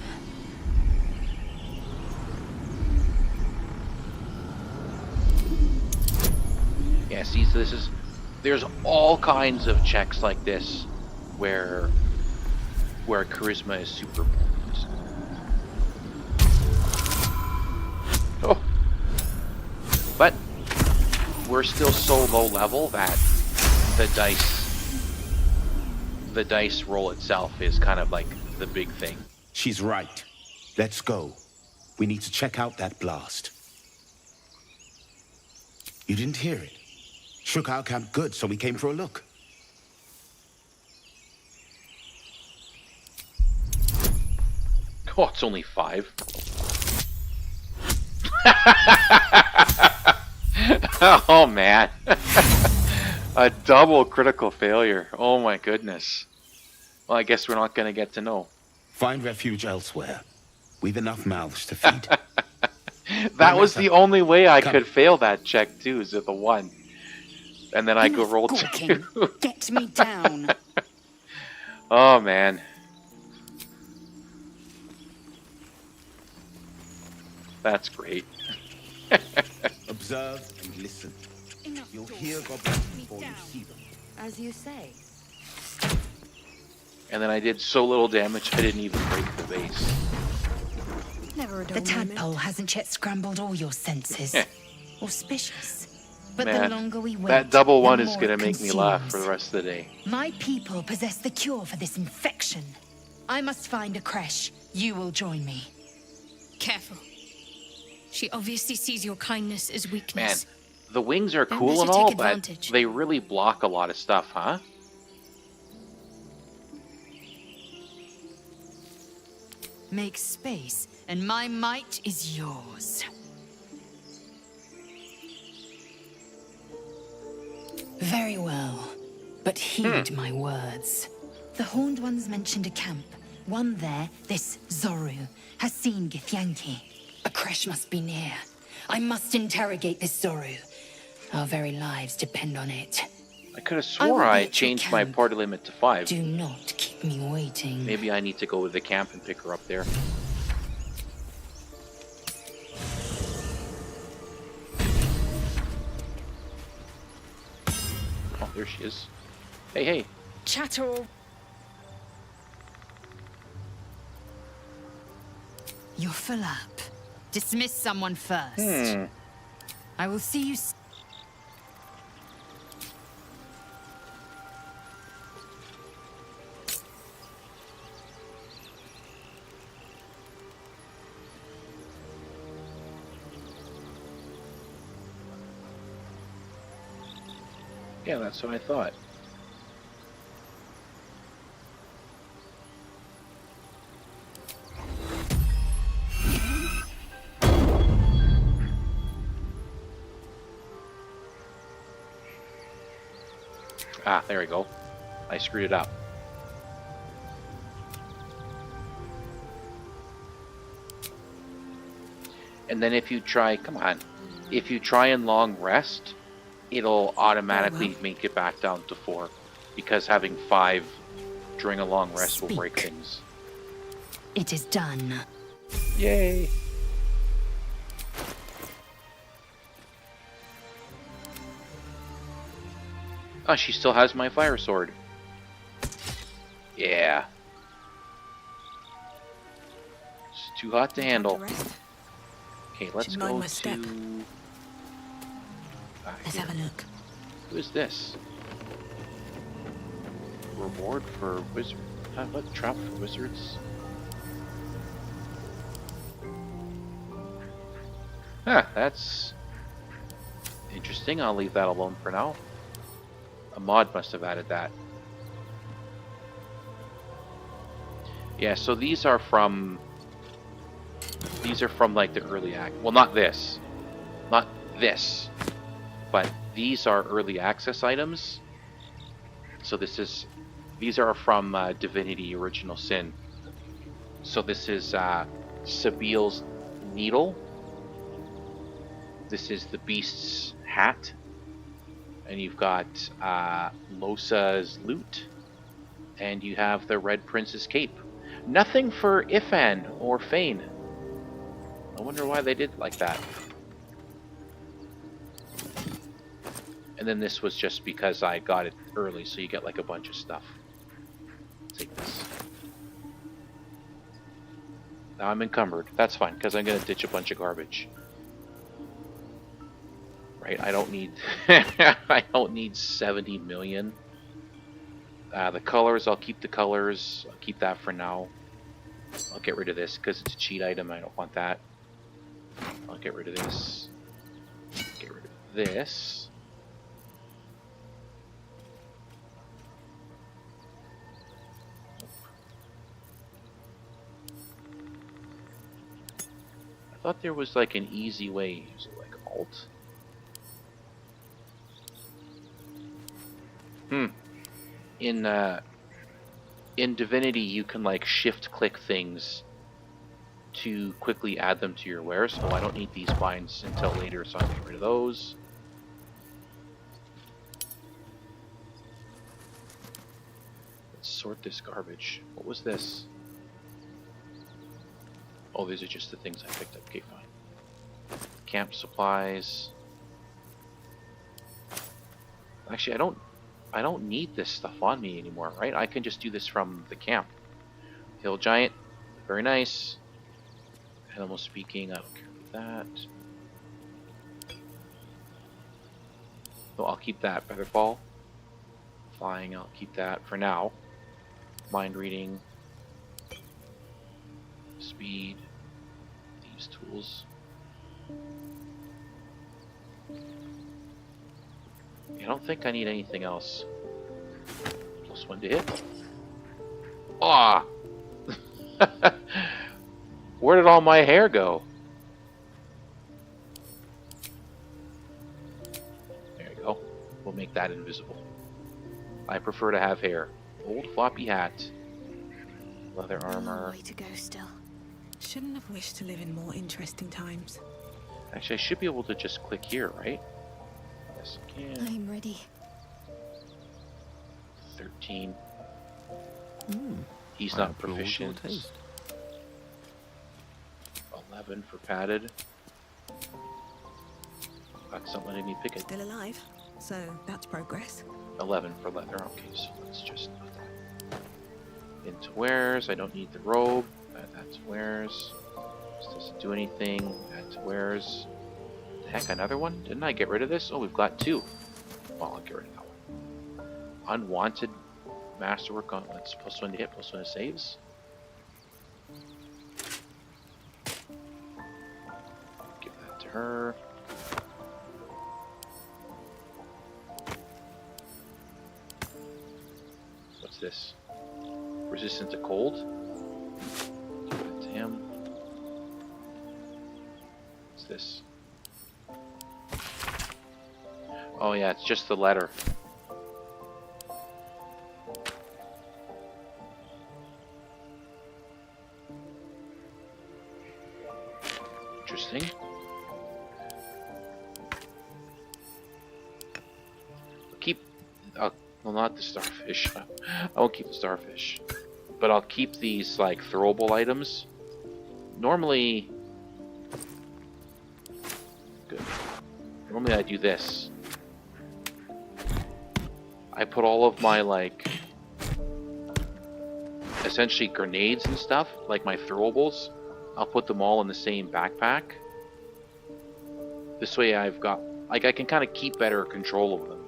Yeah, see, so there's all kinds of checks like this where charisma is super important. Oh, but we're still so low level that the dice roll itself is kind of like the big thing. She's right. Let's go. We need to check out that blast. You didn't hear it? Shook our camp good, so we came for a look. Oh, it's only 5. Oh man. A double critical failure. Oh my goodness. Well, I guess we're not going to get to know. Find refuge elsewhere. We've enough mouths to feed. That was the only way I could fail that check too, is at the 1. And then I go roll 2. Get me down. Oh man. That's great. Observe and listen. You'll hear goblins before you see them. As you say. And then I did so little damage, I didn't even break the base. Never a dull The moment. tadpole hasn't yet scrambled all your senses. Auspicious. But Man, the longer we wait, that double one the is more going to it make me laugh consumes. for the rest of the day. My people possess the cure for this infection. I must find a creche. You will join me. Careful. She obviously sees your kindness as Man, weakness. the wings are Don't cool let and her all, take but advantage. they really block a lot of stuff, huh? Make space, and my might is yours. Very well, but heed my words. The Horned Ones mentioned a camp. One there, this Zoru, has seen Githyanki. A creche must be near. I must interrogate this Zoru. Our very lives depend on it. I could have I will swore be I at your changed my camp. party limit to 5. Do not keep me waiting. Maybe I need to go to the camp and pick her up there. Oh, there she is. Hey, hey. Chatter. You're full up. Dismiss someone first. I will see you. Yeah, that's what I thought. Ah, there we go. I screwed it up. And then if you try, come on, if you try and long rest, it'll automatically make it back down to 4, because having 5 during a long rest will break things. It is done. Yay! Oh, she still has my fire sword. Yeah. It's too hot to handle. Okay, let's Should mind go my step. to... Let's have a look. Who is this? Reward for wizard... what? Trap for wizards? Huh, that's... interesting. I'll leave that alone for now. A mod must have added that. Yeah, so these are from like the early act. Well, not this. Not this. But these are early access items. So these are from Divinity Original Sin. So this is Sabiel's needle. This is the beast's hat. And you've got Losa's lute. And you have the Red Prince's cape. Nothing for Ifan or Fane. I wonder why they did like that. And then this was just because I got it early, so you get like a bunch of stuff. Take this. Now I'm encumbered. That's fine, because I'm going to ditch a bunch of garbage. Right, I don't need I don't need 70 million. The colors, I'll keep the colors. I'll keep that for now. I'll get rid of this because it's a cheat item. I don't want that. I'll get rid of this. Get rid of this. I thought there was like an easy way. Is it like Alt? In Divinity, you can like shift-click things to quickly add them to your wares. Oh, I don't need these binds until later, so I'll get rid of those. Let's sort this garbage. What was this? Oh, these are just the things I picked up. Okay, fine. Camp supplies. Actually, I don't need this stuff on me anymore, right? I can just do this from the camp. Hill Giant, very nice. Animal speaking, I don't care about that. So I'll keep that. Feather Fall. Flying, I'll keep that for now. Mind reading. Speed. These tools. I don't think I need anything else. +1 to hit. Ah! Where did all my hair go? There you go. We'll make that invisible. I prefer to have hair. Old floppy hat. Leather armor. Way to go still. Shouldn't have wished to live in more interesting times. Actually, I should be able to just click here, right? Yes, I can. I'm ready. 13. He's not proficient. 11 for padded. Got something in me pick it. Still alive, so that's progress. 11 for leather. Okay, so let's just do that. Into wares. I don't need the robe. Add that to wares. This doesn't do anything. Add to wares. Heck, another one? Didn't I get rid of this? Oh, we've got 2. Well, I'll get rid of that one. Unwanted masterwork gauntlets. +1 to hit, +1 to saves. Give that to her. What's this? Resistant to cold. Give it to him. What's this? Oh yeah, it's just the letter. Interesting. Keep... well, not the starfish. I won't keep the starfish. But I'll keep these, like, throwable items. Normally... Good. Normally I do this. I put all of my, like, essentially grenades and stuff, like my throwables, I'll put them all in the same backpack. This way I've got, like, I can kind of keep better control of them.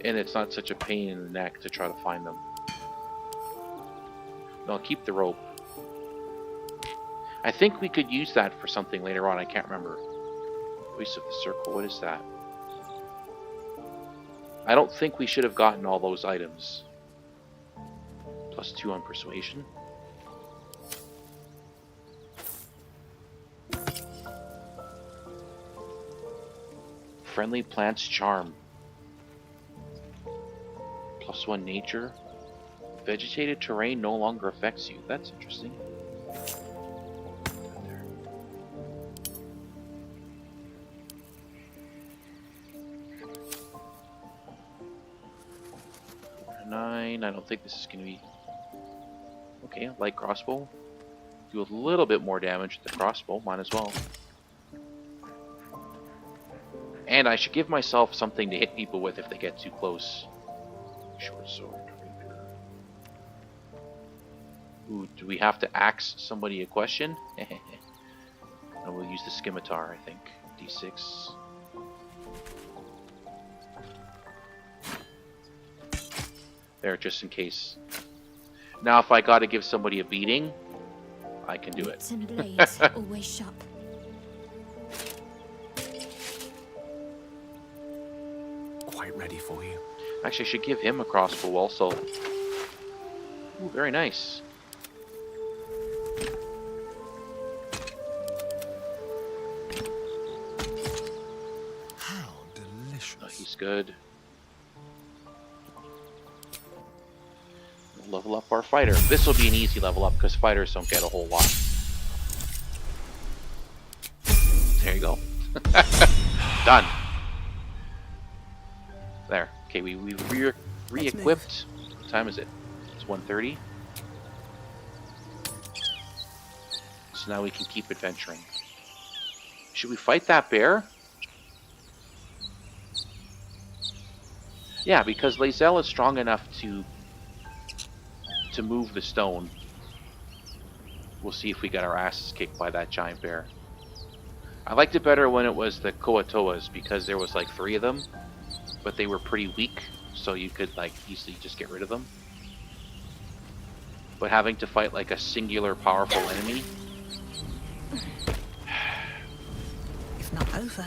And it's not such a pain in the neck to try to find them. No, I'll keep the rope. I think we could use that for something later on, I can't remember. Voice of the Circle, what is that? I don't think we should have gotten all those items. +2 on persuasion. Friendly plants charm. +1 nature. Vegetated terrain no longer affects you. That's interesting. I don't think this is going to be... Okay, light crossbow. Do a little bit more damage with the crossbow. Might as well. And I should give myself something to hit people with if they get too close. Short sword. Ooh, do we have to ask somebody a question? And we'll use the scimitar, I think. D6. There, just in case. Now, if I got to give somebody a beating, I can do it. And blades always sharp. Quite ready for you. Actually, I should give him a crossbow also. Ooh, very nice. How delicious. Oh, he's good. Level up our fighter. This will be an easy level up because fighters don't get a whole lot. There you go. Done. There. Okay, we re-equipped. What time is it? It's 1:30. So now we can keep adventuring. Should we fight that bear? Yeah, because Lae'zel is strong enough to move the stone. We'll see if we get our asses kicked by that giant bear. I liked it better when it was the Koatoas because there was like 3 of them, but they were pretty weak, so you could like easily just get rid of them. But having to fight like a singular powerful enemy. If not over,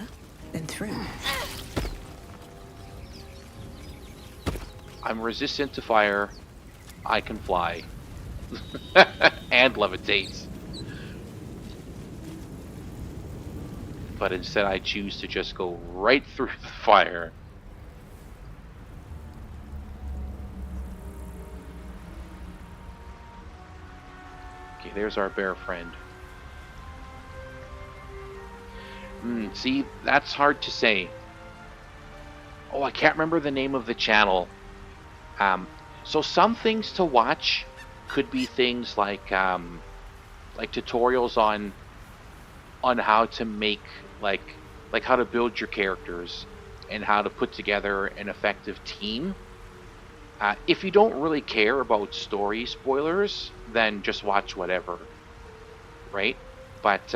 then through. I'm resistant to fire. I can fly. And levitate. But instead I choose to just go right through the fire. Okay, there's our bear friend. See, that's hard to say. Oh, I can't remember the name of the channel. So some things to watch could be things like tutorials on how to make like how to build your characters and how to put together an effective team. If you don't really care about story spoilers, then just watch whatever, right? But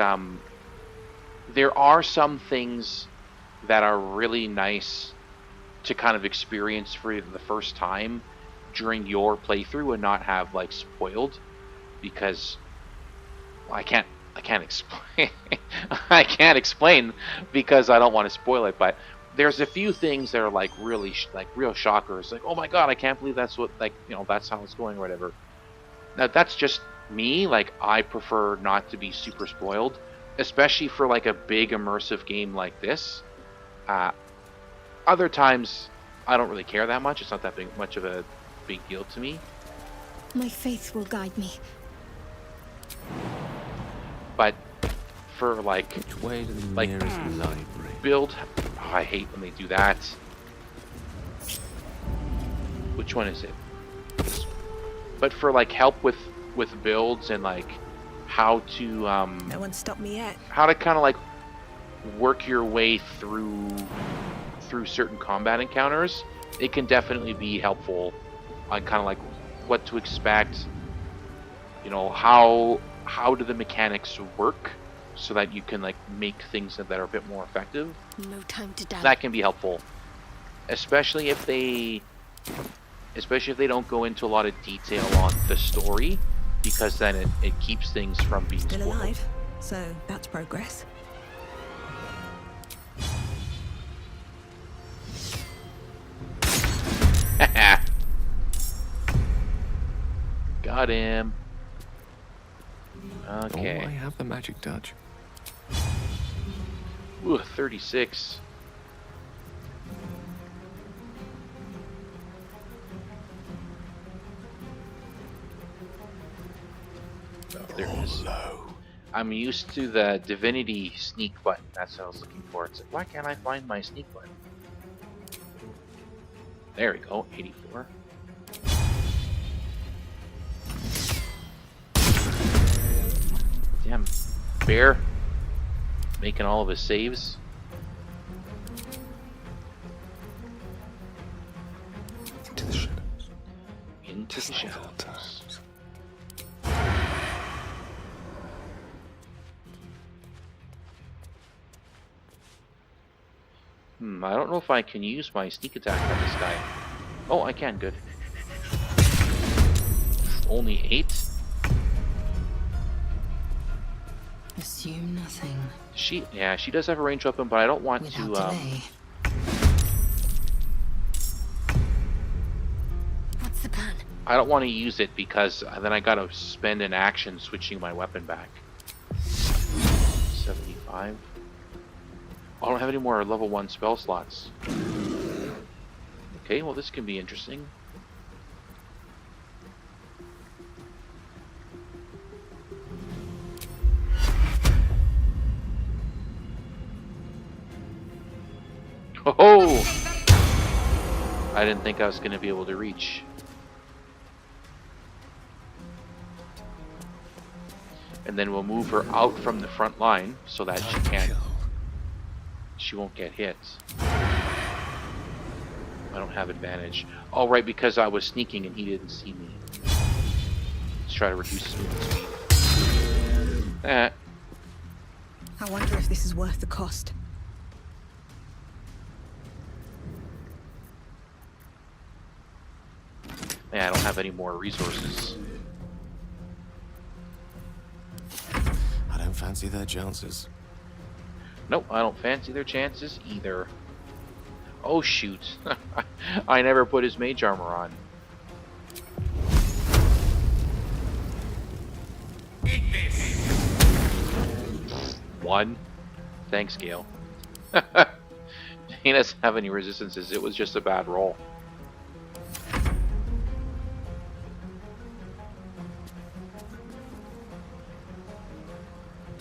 there are some things that are really nice to kind of experience for the first time during your playthrough and not have like spoiled, because well, I can't explain I can't explain because I don't want to spoil it, but there's a few things that are like really real shockers, like, oh my god, I can't believe that's what, like, you know, that's how it's going or whatever. Now that's just me, like I prefer not to be super spoiled, especially for like a big immersive game like this. Other times I don't really care that much. It's not that much of a big deal to me. My faith will guide me. But for like Which way to the like nearest library? build, oh, I hate when they do that. Which one is it? But for like help with builds and like how to No one stopped me yet. how to kind of like work your way through certain combat encounters, it can definitely be helpful on kind of like what to expect, you know, how do the mechanics work so that you can like make things that are a bit more effective. No time to doubt. That can be helpful, especially if they don't go into a lot of detail on the story, because then it keeps things from being Still spoiled. alive, so that's progress. Got him. Oh, Okay. I have the magic touch. Ooh, 36. Oh, there it is. I'm used to the divinity sneak button. That's what I was looking for. It's like, why can't I find my sneak button? There we go, 84. Damn, bear making all of his saves. Into the shadows. Into the shadows. I don't know if I can use my sneak attack on this guy. Oh, I can, good. Only 8? Assume nothing. She does have a ranged weapon, but I don't want Without to, delay. What's the plan? I don't want to use it because then I gotta spend an action switching my weapon back. 75. I don't have any more level 1 spell slots. Okay, well this can be interesting. Oh! I didn't think I was going to be able to reach. And then we'll move her out from the front line so that she can't she won't get hit. I don't have advantage. Oh, right, because I was sneaking and he didn't see me. Let's try to reduce his movement speed. I wonder if this is worth the cost. Yeah, I don't have any more resources. I don't fancy their chances. Nope, I don't fancy their chances either. Oh shoot. I never put his mage armor on. One. Thanks, Gale. He doesn't have any resistances. It was just a bad roll.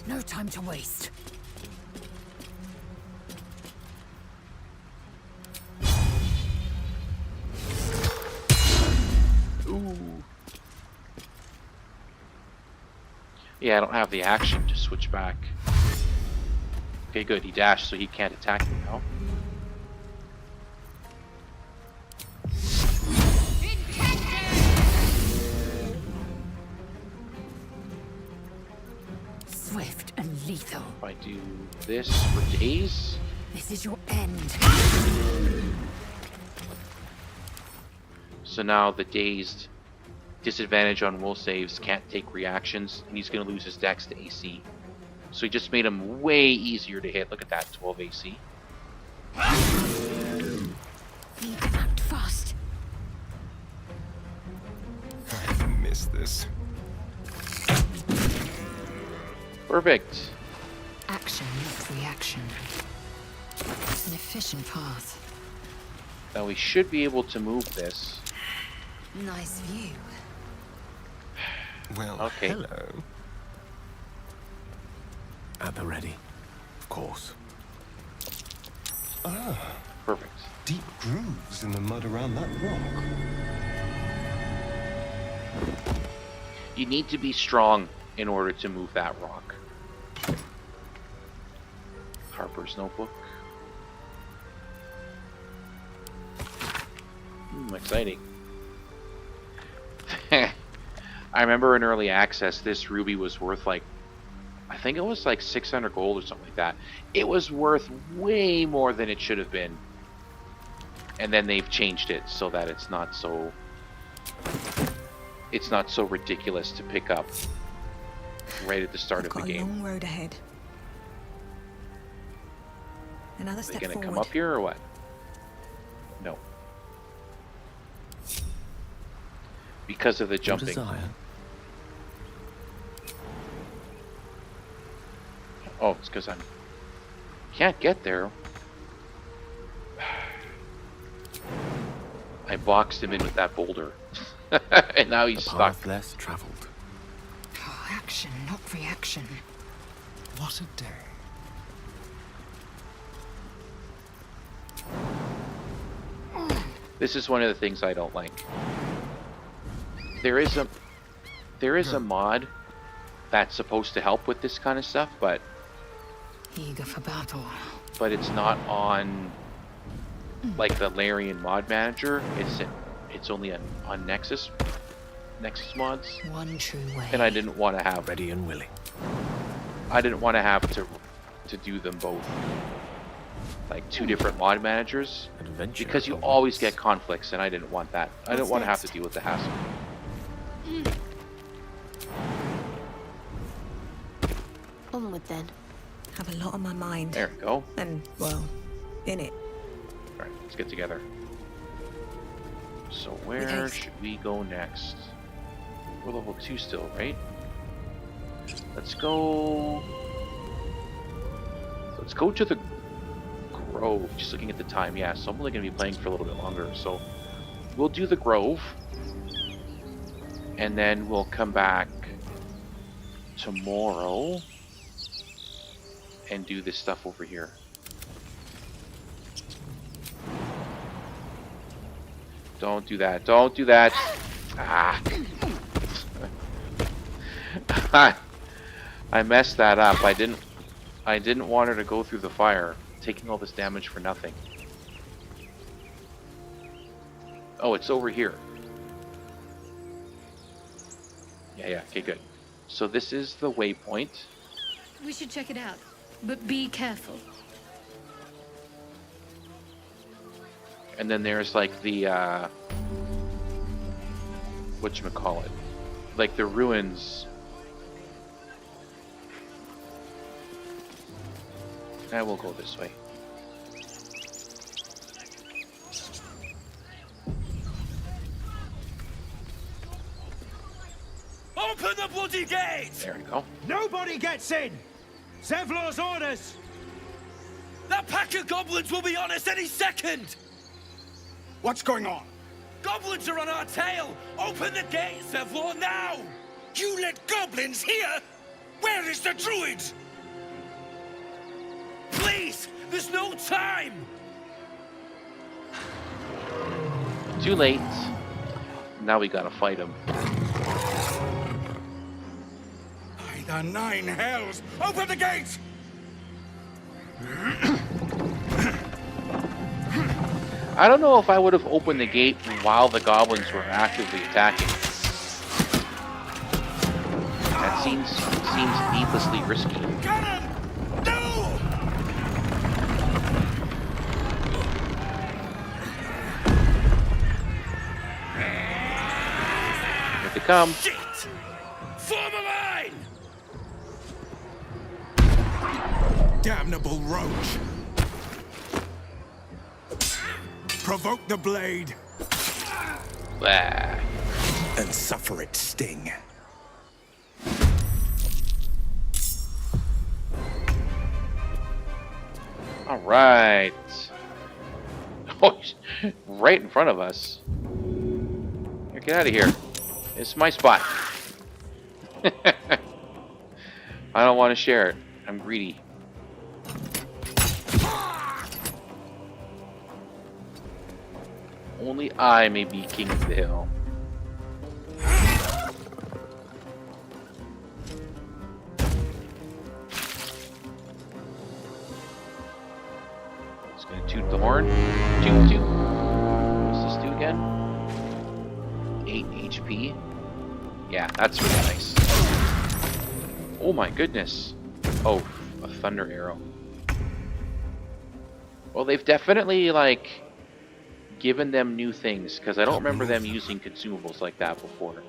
No time to waste. Ooh. Yeah, I don't have the action to switch back. Okay, good. He dashed, so he can't attack me now. Swift and lethal. If I do this for days. This is your end. So now the dazed, disadvantage on will saves, can't take reactions, and he's going to lose his dex to AC. So he just made him way easier to hit. Look at that, 12 AC. Need to act fast. I missed this. Perfect. Action, not reaction. An efficient path. Now we should be able to move this. Nice view. Well, Okay. hello. At the ready. Of course. Ah, Perfect. deep grooves in the mud around that rock. You need to be strong in order to move that rock. Harper's Notebook. Exciting. I remember in early access, this ruby was worth like, I think it was like 600 gold or something like that. It was worth way more than it should have been. And then they've changed it so that it's not so ridiculous to pick up right at the start of the game. Got a long road ahead. Another Are step they gonna forward. come up here or what? No. Because of the jumping. Desire. Oh, it's because can't get there. I boxed him in with that boulder. And now he's stuck. Path less traveled. Oh, action, not reaction. What a day. This is one of the things I don't like. There is a mod that's supposed to help with this kind of stuff, but Eager for battle. it's not on like the Larian mod manager. It's only on Nexus mods. One true way. And I didn't want to have Ready and willing. I didn't want to have to do them both. Like two different mod managers. Adventure Because you awaits. always get conflicts and I didn't want that. I didn't What's want to have next? to deal with the hassle. Onward then. Have a lot on my mind. There we go. And, well, in it. Alright, let's get together. So where Yes. should we go next? We're level 2 still, right? Let's go to the Grove. Just looking at the time, yeah, so I'm only going to be playing for a little bit longer. So we'll do the Grove. And then we'll come back tomorrow and do this stuff over here. Don't do that. Don't do that. Ah. I messed that up. I didn't want her to go through the fire. taking all this damage for nothing. Oh, it's over here. Yeah, okay, good. So this is the waypoint. We should check it out, but be careful. And then there's like the, whatchamacallit? Like the ruins. I will go this way. Open the bloody gate! There we go. Nobody gets in! Zevlor's orders! That pack of goblins will be on us any second! What's going on? Goblins are on our tail! Open the gate, Zevlor, now! You let goblins here? Where is the druid? Please! There's no time! Too late. Now we gotta fight him. By the nine hells! Open the gate! I don't know if I would have opened the gate while the goblins were actively attacking. That seems needlessly risky. Cannon! No! Here they come. Shit! Form a line! Damnable roach! Provoke the blade Blah. and suffer its sting. All right. Oh, right in front of us. Here, get out of here. It's my spot. I don't want to share it. I'm greedy. Only I may be king of the hill. Just gonna toot the horn. Toot toot. What's this do again? 8 HP. Yeah, that's really nice. Oh my goodness. Oh, a thunder arrow. Well, they've definitely like given them new things, because I don't remember them using consumables like that before.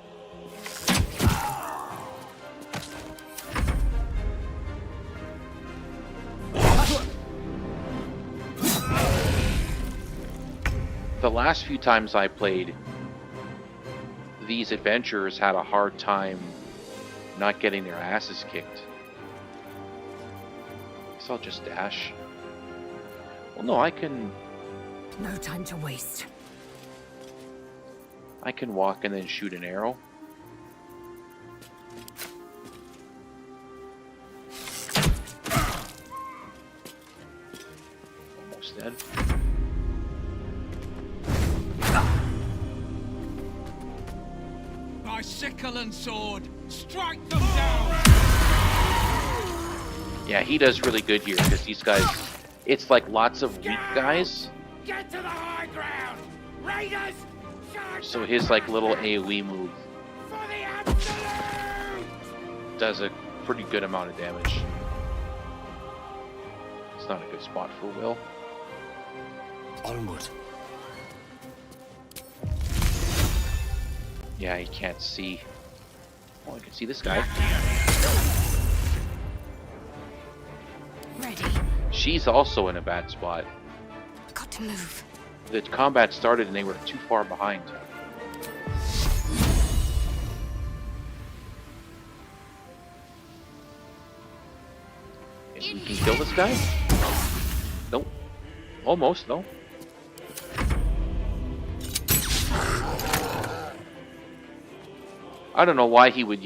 The last few times I played, these adventurers had a hard time not getting their asses kicked. So I'll just dash. Well, no, I can... No time to waste. I can walk and then shoot an arrow. Almost dead. By sickle and sword, strike them down! Yeah, he does really good here, because these guys... It's like lots of weak guys. Get to the high ground! Raiders! So his like little AoE move For the absolute! does a pretty good amount of damage. It's not a good spot for Will. Onward. Yeah, he can't see. Oh, I can see this guy. Ready. She's also in a bad spot. Got to move. The combat started and they were too far behind. And we can kill this guy? Nope. Almost, no. I don't know why he would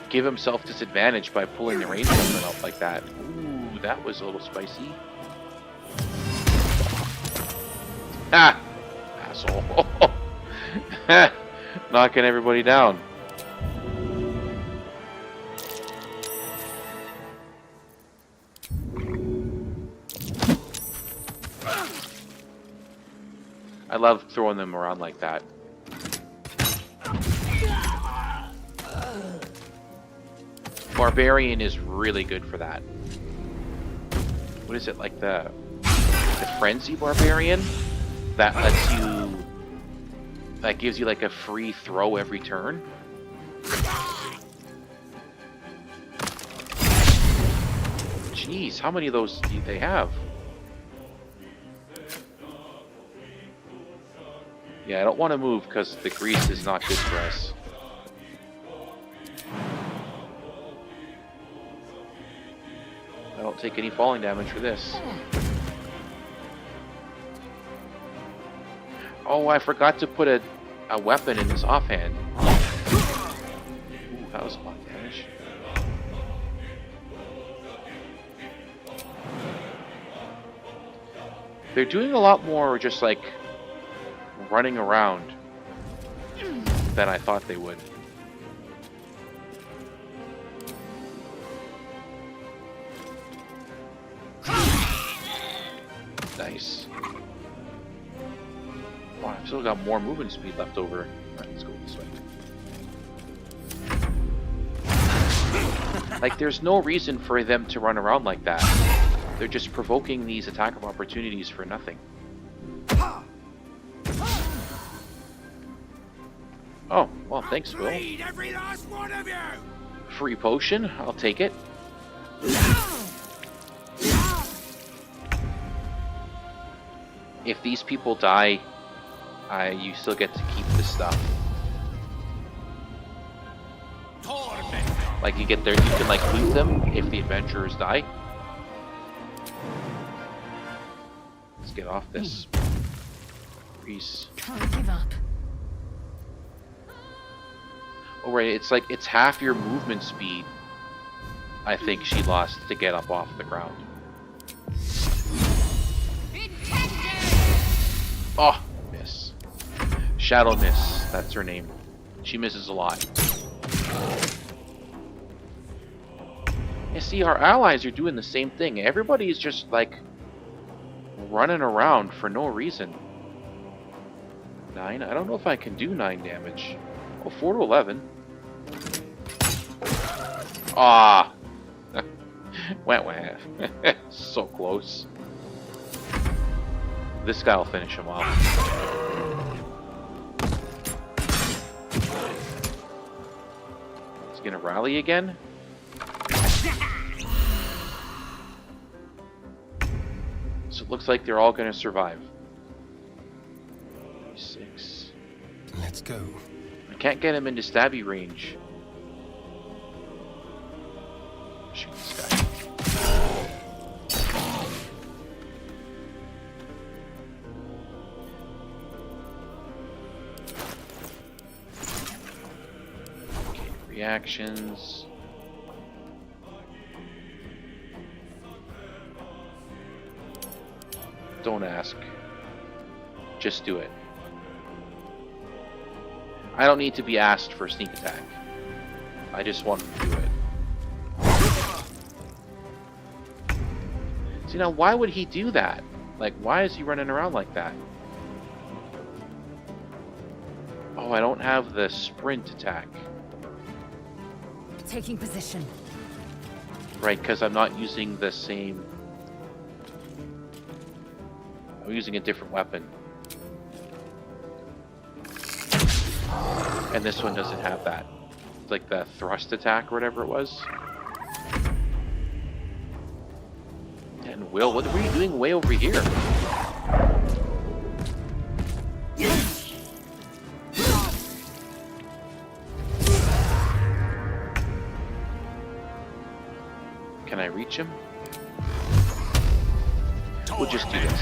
give himself disadvantage by pulling the range weapon up like that. Ooh, that was a little spicy. Ah! Asshole. Knocking everybody down. I love throwing them around like that. Barbarian is really good for that. What is it, like the Frenzy Barbarian? That lets you... That gives you like a free throw every turn? Jeez, how many of those do they have? Yeah, I don't want to move because the grease is not good for us. I don't take any falling damage for this. Oh, I forgot to put a weapon in his offhand. Ooh, that was a lot of damage. They're doing a lot more just like running around than I thought they would. Nice. Oh, I've still got more movement speed left over. Alright, let's go this way. Like, there's no reason for them to run around like that. They're just provoking these attack of opportunities for nothing. Oh, well, thanks, Will. Every last one of you! Free potion, I'll take it. If these people die, you still get to keep this stuff. Like you can like loot them if the adventurers die. Let's get off this. Grease. Can't give up. Oh right, it's half your movement speed. I think she lost to get up off the ground. Oh, miss. Shadow Miss, that's her name. She misses a lot. You see, our allies are doing the same thing. Everybody is just like running around for no reason. 9? I don't know if I can do 9 damage. Oh, 4 to 11. Ah! Wah. So close. This guy will finish him off. He's gonna rally again? So it looks like they're all gonna survive. 6. Let's go. I can't get him into stabby range. Shoot this guy. Okay, reactions. Don't ask. Just do it. I don't need to be asked for sneak attack. I just want him to do it. See, now why would he do that? Like, why is he running around like that? Oh, I don't have the sprint attack. Taking position. Right, because I'm not using the same... I'm using a different weapon. And this one doesn't have that. It's like the thrust attack or whatever it was. And Will, what were you doing way over here? Can I reach him? We'll just do this.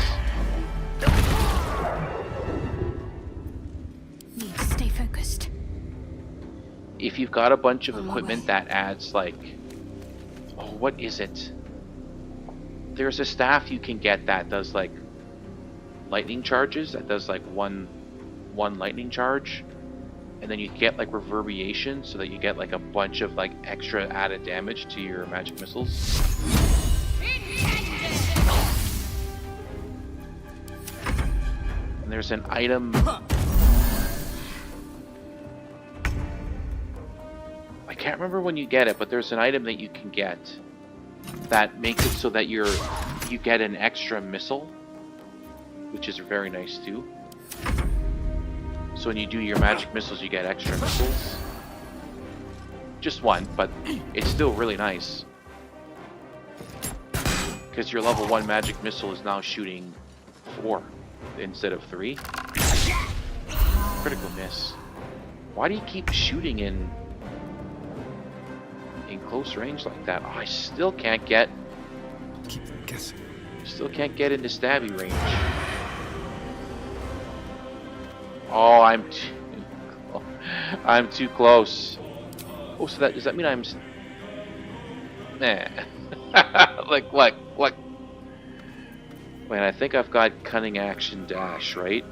Need to stay focused. If you've got a bunch of equipment that adds like... Oh, what is it? There's a staff you can get that does like lightning charges, that does like one lightning charge, and then you get like reverberation so that you get like a bunch of like extra added damage to your magic missiles. And there's an item. I can't remember when you get it, but there's an item that you can get that makes it so that you get an extra missile, which is very nice too. So when you do your magic missiles, you get extra missiles. Just one, but it's still really nice. Because your level 1 magic missile is now shooting 4 instead of 3. Critical miss. Why do you keep shooting in close range like that? Oh, I still can't get... Keep them guessing. Still can't get into stabby range. Oh, I'm too close. Oh, so does that mean I'm... Nah. Like, what? Wait, I think I've got cunning action dash, right?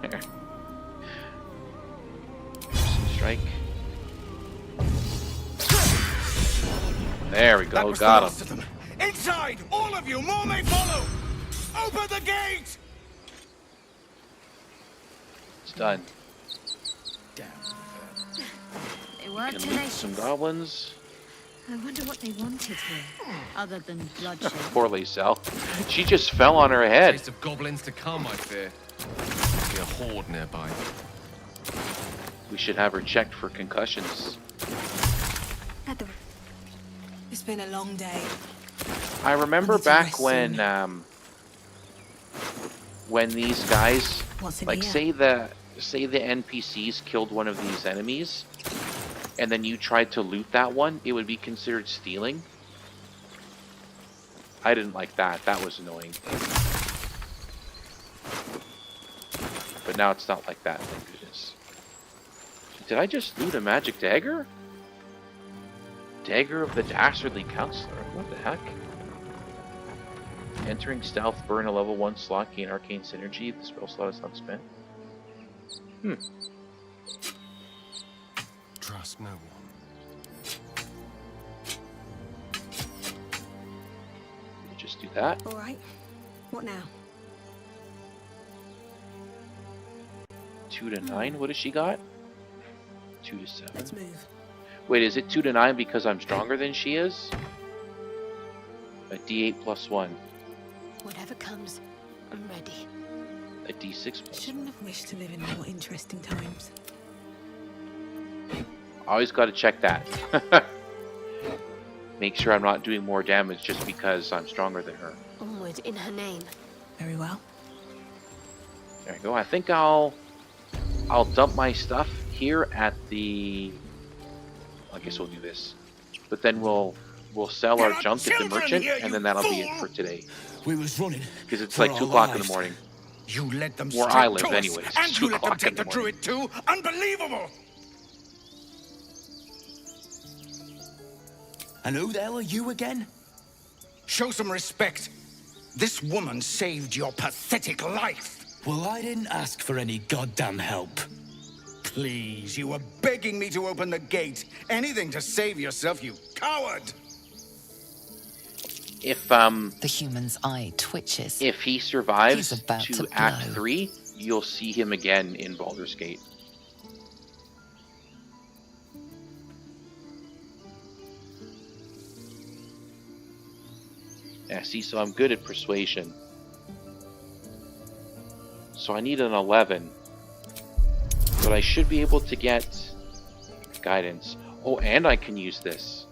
There. Strike. There we go, got him. Inside! All of you! More may follow! Open the gate! It's done. They were Can loot tenacious. some goblins. I wonder what they wanted here, other than bloodshed. Poor Lacelle. She just fell on her head. Taste of goblins to come, I fear. Be a horde nearby. We should have her checked for concussions. It's been a long day. I remember back when these guys, like, say the NPCs killed one of these enemies, and then you tried to loot that one, it would be considered stealing. I didn't like that. That was annoying. But now it's not like that, thank goodness. Did I just loot a magic dagger? Dagger of the Dastardly Counselor. What the heck? Entering stealth, burn a level 1 slot, gain arcane synergy. The spell slot is not spent. Trust no one. Just do that. All right. What now? 2 to 9. What has she got? 2 to 7. Let's move. Wait, is it 2 to 9 because I'm stronger than she is? A D8 plus 1. Whatever comes, I'm ready. A D6 plus 1. Shouldn't have wished to live in more interesting times. Always got to check that. Make sure I'm not doing more damage just because I'm stronger than her. Onward in her name. Very well. There you go. I think I'll dump my stuff here at the... I guess we'll do this. But then we'll sell our junk at the merchant, and then that'll be it for today. We was running. Because it's like 2 o'clock in the morning. You let them Where straight I live, to us, anyways. and It's you 2 let them o'clock in take the the druid too. Unbelievable! And who the hell are you again? Show some respect. This woman saved your pathetic life. Well, I didn't ask for any goddamn help. Please, you were begging me to open the gate. Anything to save yourself, you coward! If The human's eye twitches. if he survives He's about to to Act blow. 3, you'll see him again in Baldur's Gate. Yeah, see, so I'm good at persuasion. So I need an 11. But I should be able to get guidance. Oh, and I can use this.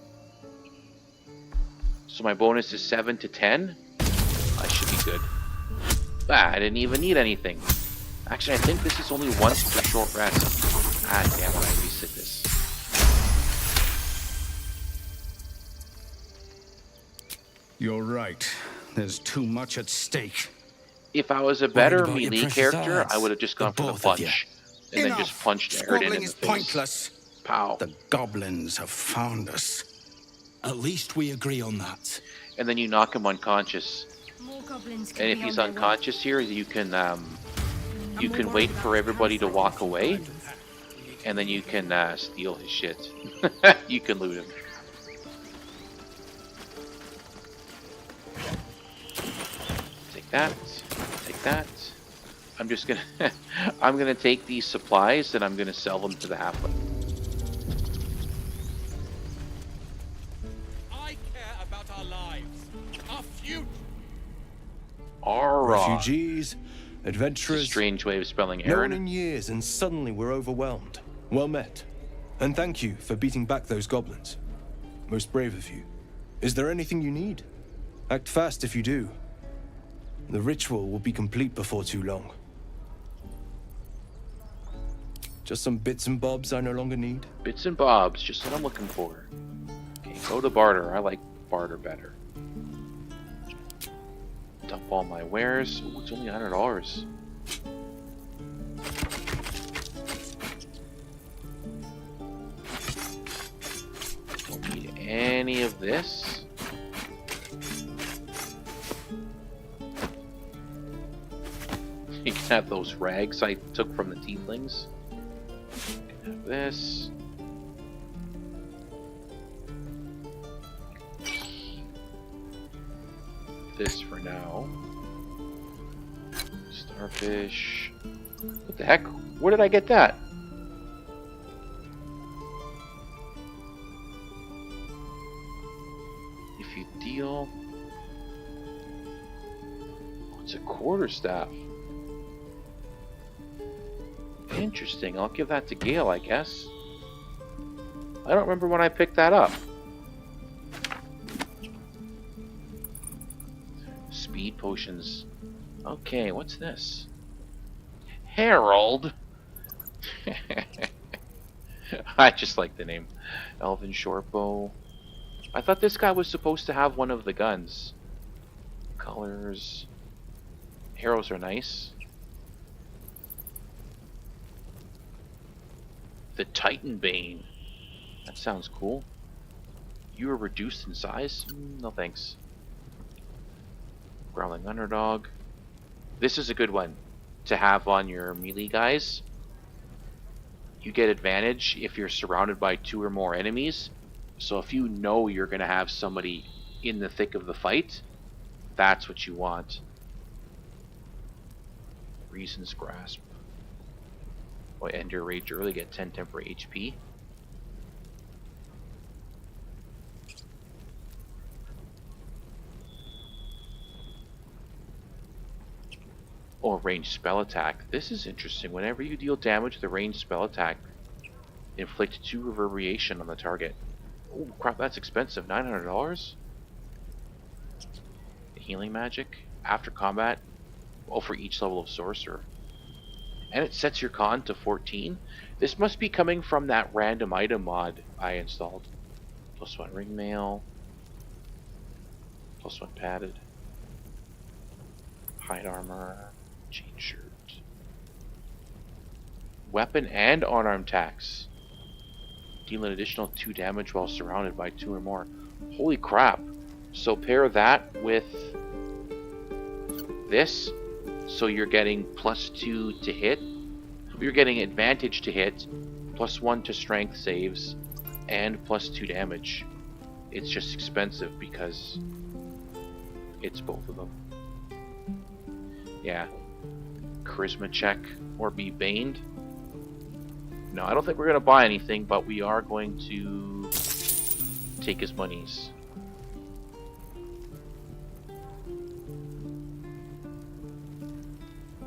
So my bonus is 7 to 10. I should be good. Ah, I didn't even need anything. Actually, I think this is only once per short rest. Ah, damn it, I reset this. You're right. There's too much at stake. If I was a better about your melee precious character, odds, I would have just gone for the both of you. punch. And then just punched Aaron in Squabbling the is face. pointless. Pow. The goblins have found us. At least we agree on that. And then you knock him unconscious. More goblins can And if be he's on their way. unconscious here, you can wait for everybody to walk away, and then you can steal his shit. You can loot him. that. Take that. I'm just gonna I'm gonna take these supplies and I'm gonna sell them to the halfling. I care about our lives, our future. Alright. Refugees, adventurers. Strange way of spelling No one Aaron. in years, and suddenly we're overwhelmed. Well met. And thank you for beating back those goblins. Most brave of you. Is there anything you need? Act fast if you do. The ritual will be complete before too long. Just some bits and bobs I no longer need. Bits and bobs, just what I'm looking for. Okay, go to barter. I like barter better. Dump all my wares. Ooh, it's only $100. Don't need any of this. You can have those rags I took from the tieflings. You can have this. This for now. Starfish. What the heck? Where did I get that? If you deal... Oh, it's a quarterstaff. Interesting. I'll give that to Gale, I guess. I don't remember when I picked that up. Speed potions. Okay, what's this? Harold. I just like the name. Elven shortbow. I thought this guy was supposed to have one of the guns. Colors. Arrows are nice. The Titan Bane. That sounds cool. You are reduced in size? No thanks. Growling Underdog. This is a good one to have on your melee guys. You get advantage if you're surrounded by 2 or more enemies. So if you know you're going to have somebody in the thick of the fight, that's what you want. Reason's Grasp. Boy, end your rage early, get 10 temporary HP. Or ranged spell attack. This is interesting. Whenever you deal damage with a ranged spell attack, inflict 2 reverberation on the target. Oh crap, that's expensive. $900? Healing magic. After combat. Oh, for each level of sorcerer. And it sets your con to 14. This must be coming from that random item mod I installed. +1 ring mail. +1 padded. Hide armor. Chain shirt. Weapon and unarmed attacks. Deal an additional 2 damage while surrounded by 2 or more. Holy crap. So pair that with this. So you're getting +2 to hit. You're getting advantage to hit, +1 to strength saves, and +2 damage. It's just expensive because it's both of them. Yeah. Charisma check or be baned. No, I don't think we're going to buy anything, but we are going to take his monies.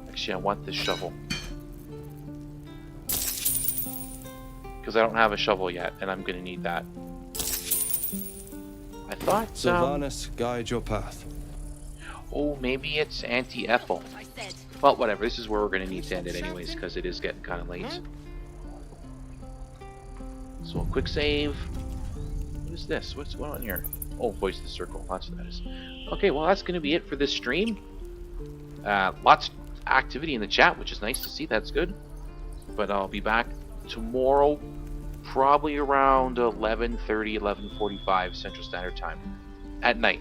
Actually, I want this shovel. Because I don't have a shovel yet, and I'm going to need that. I thought... Sylvanas, guide your path. Oh, maybe it's anti-Ethel. Well, whatever. This is where we're going to need to end it anyways, because it is getting kind of late. So a quick save. What is this? What's going on here? Oh, voice the circle. That's what that is. Okay, well, that's going to be it for this stream. Lots of activity in the chat, which is nice to see. That's good. But I'll be back tomorrow, probably around 11:30, 11:45 Central Standard Time at night.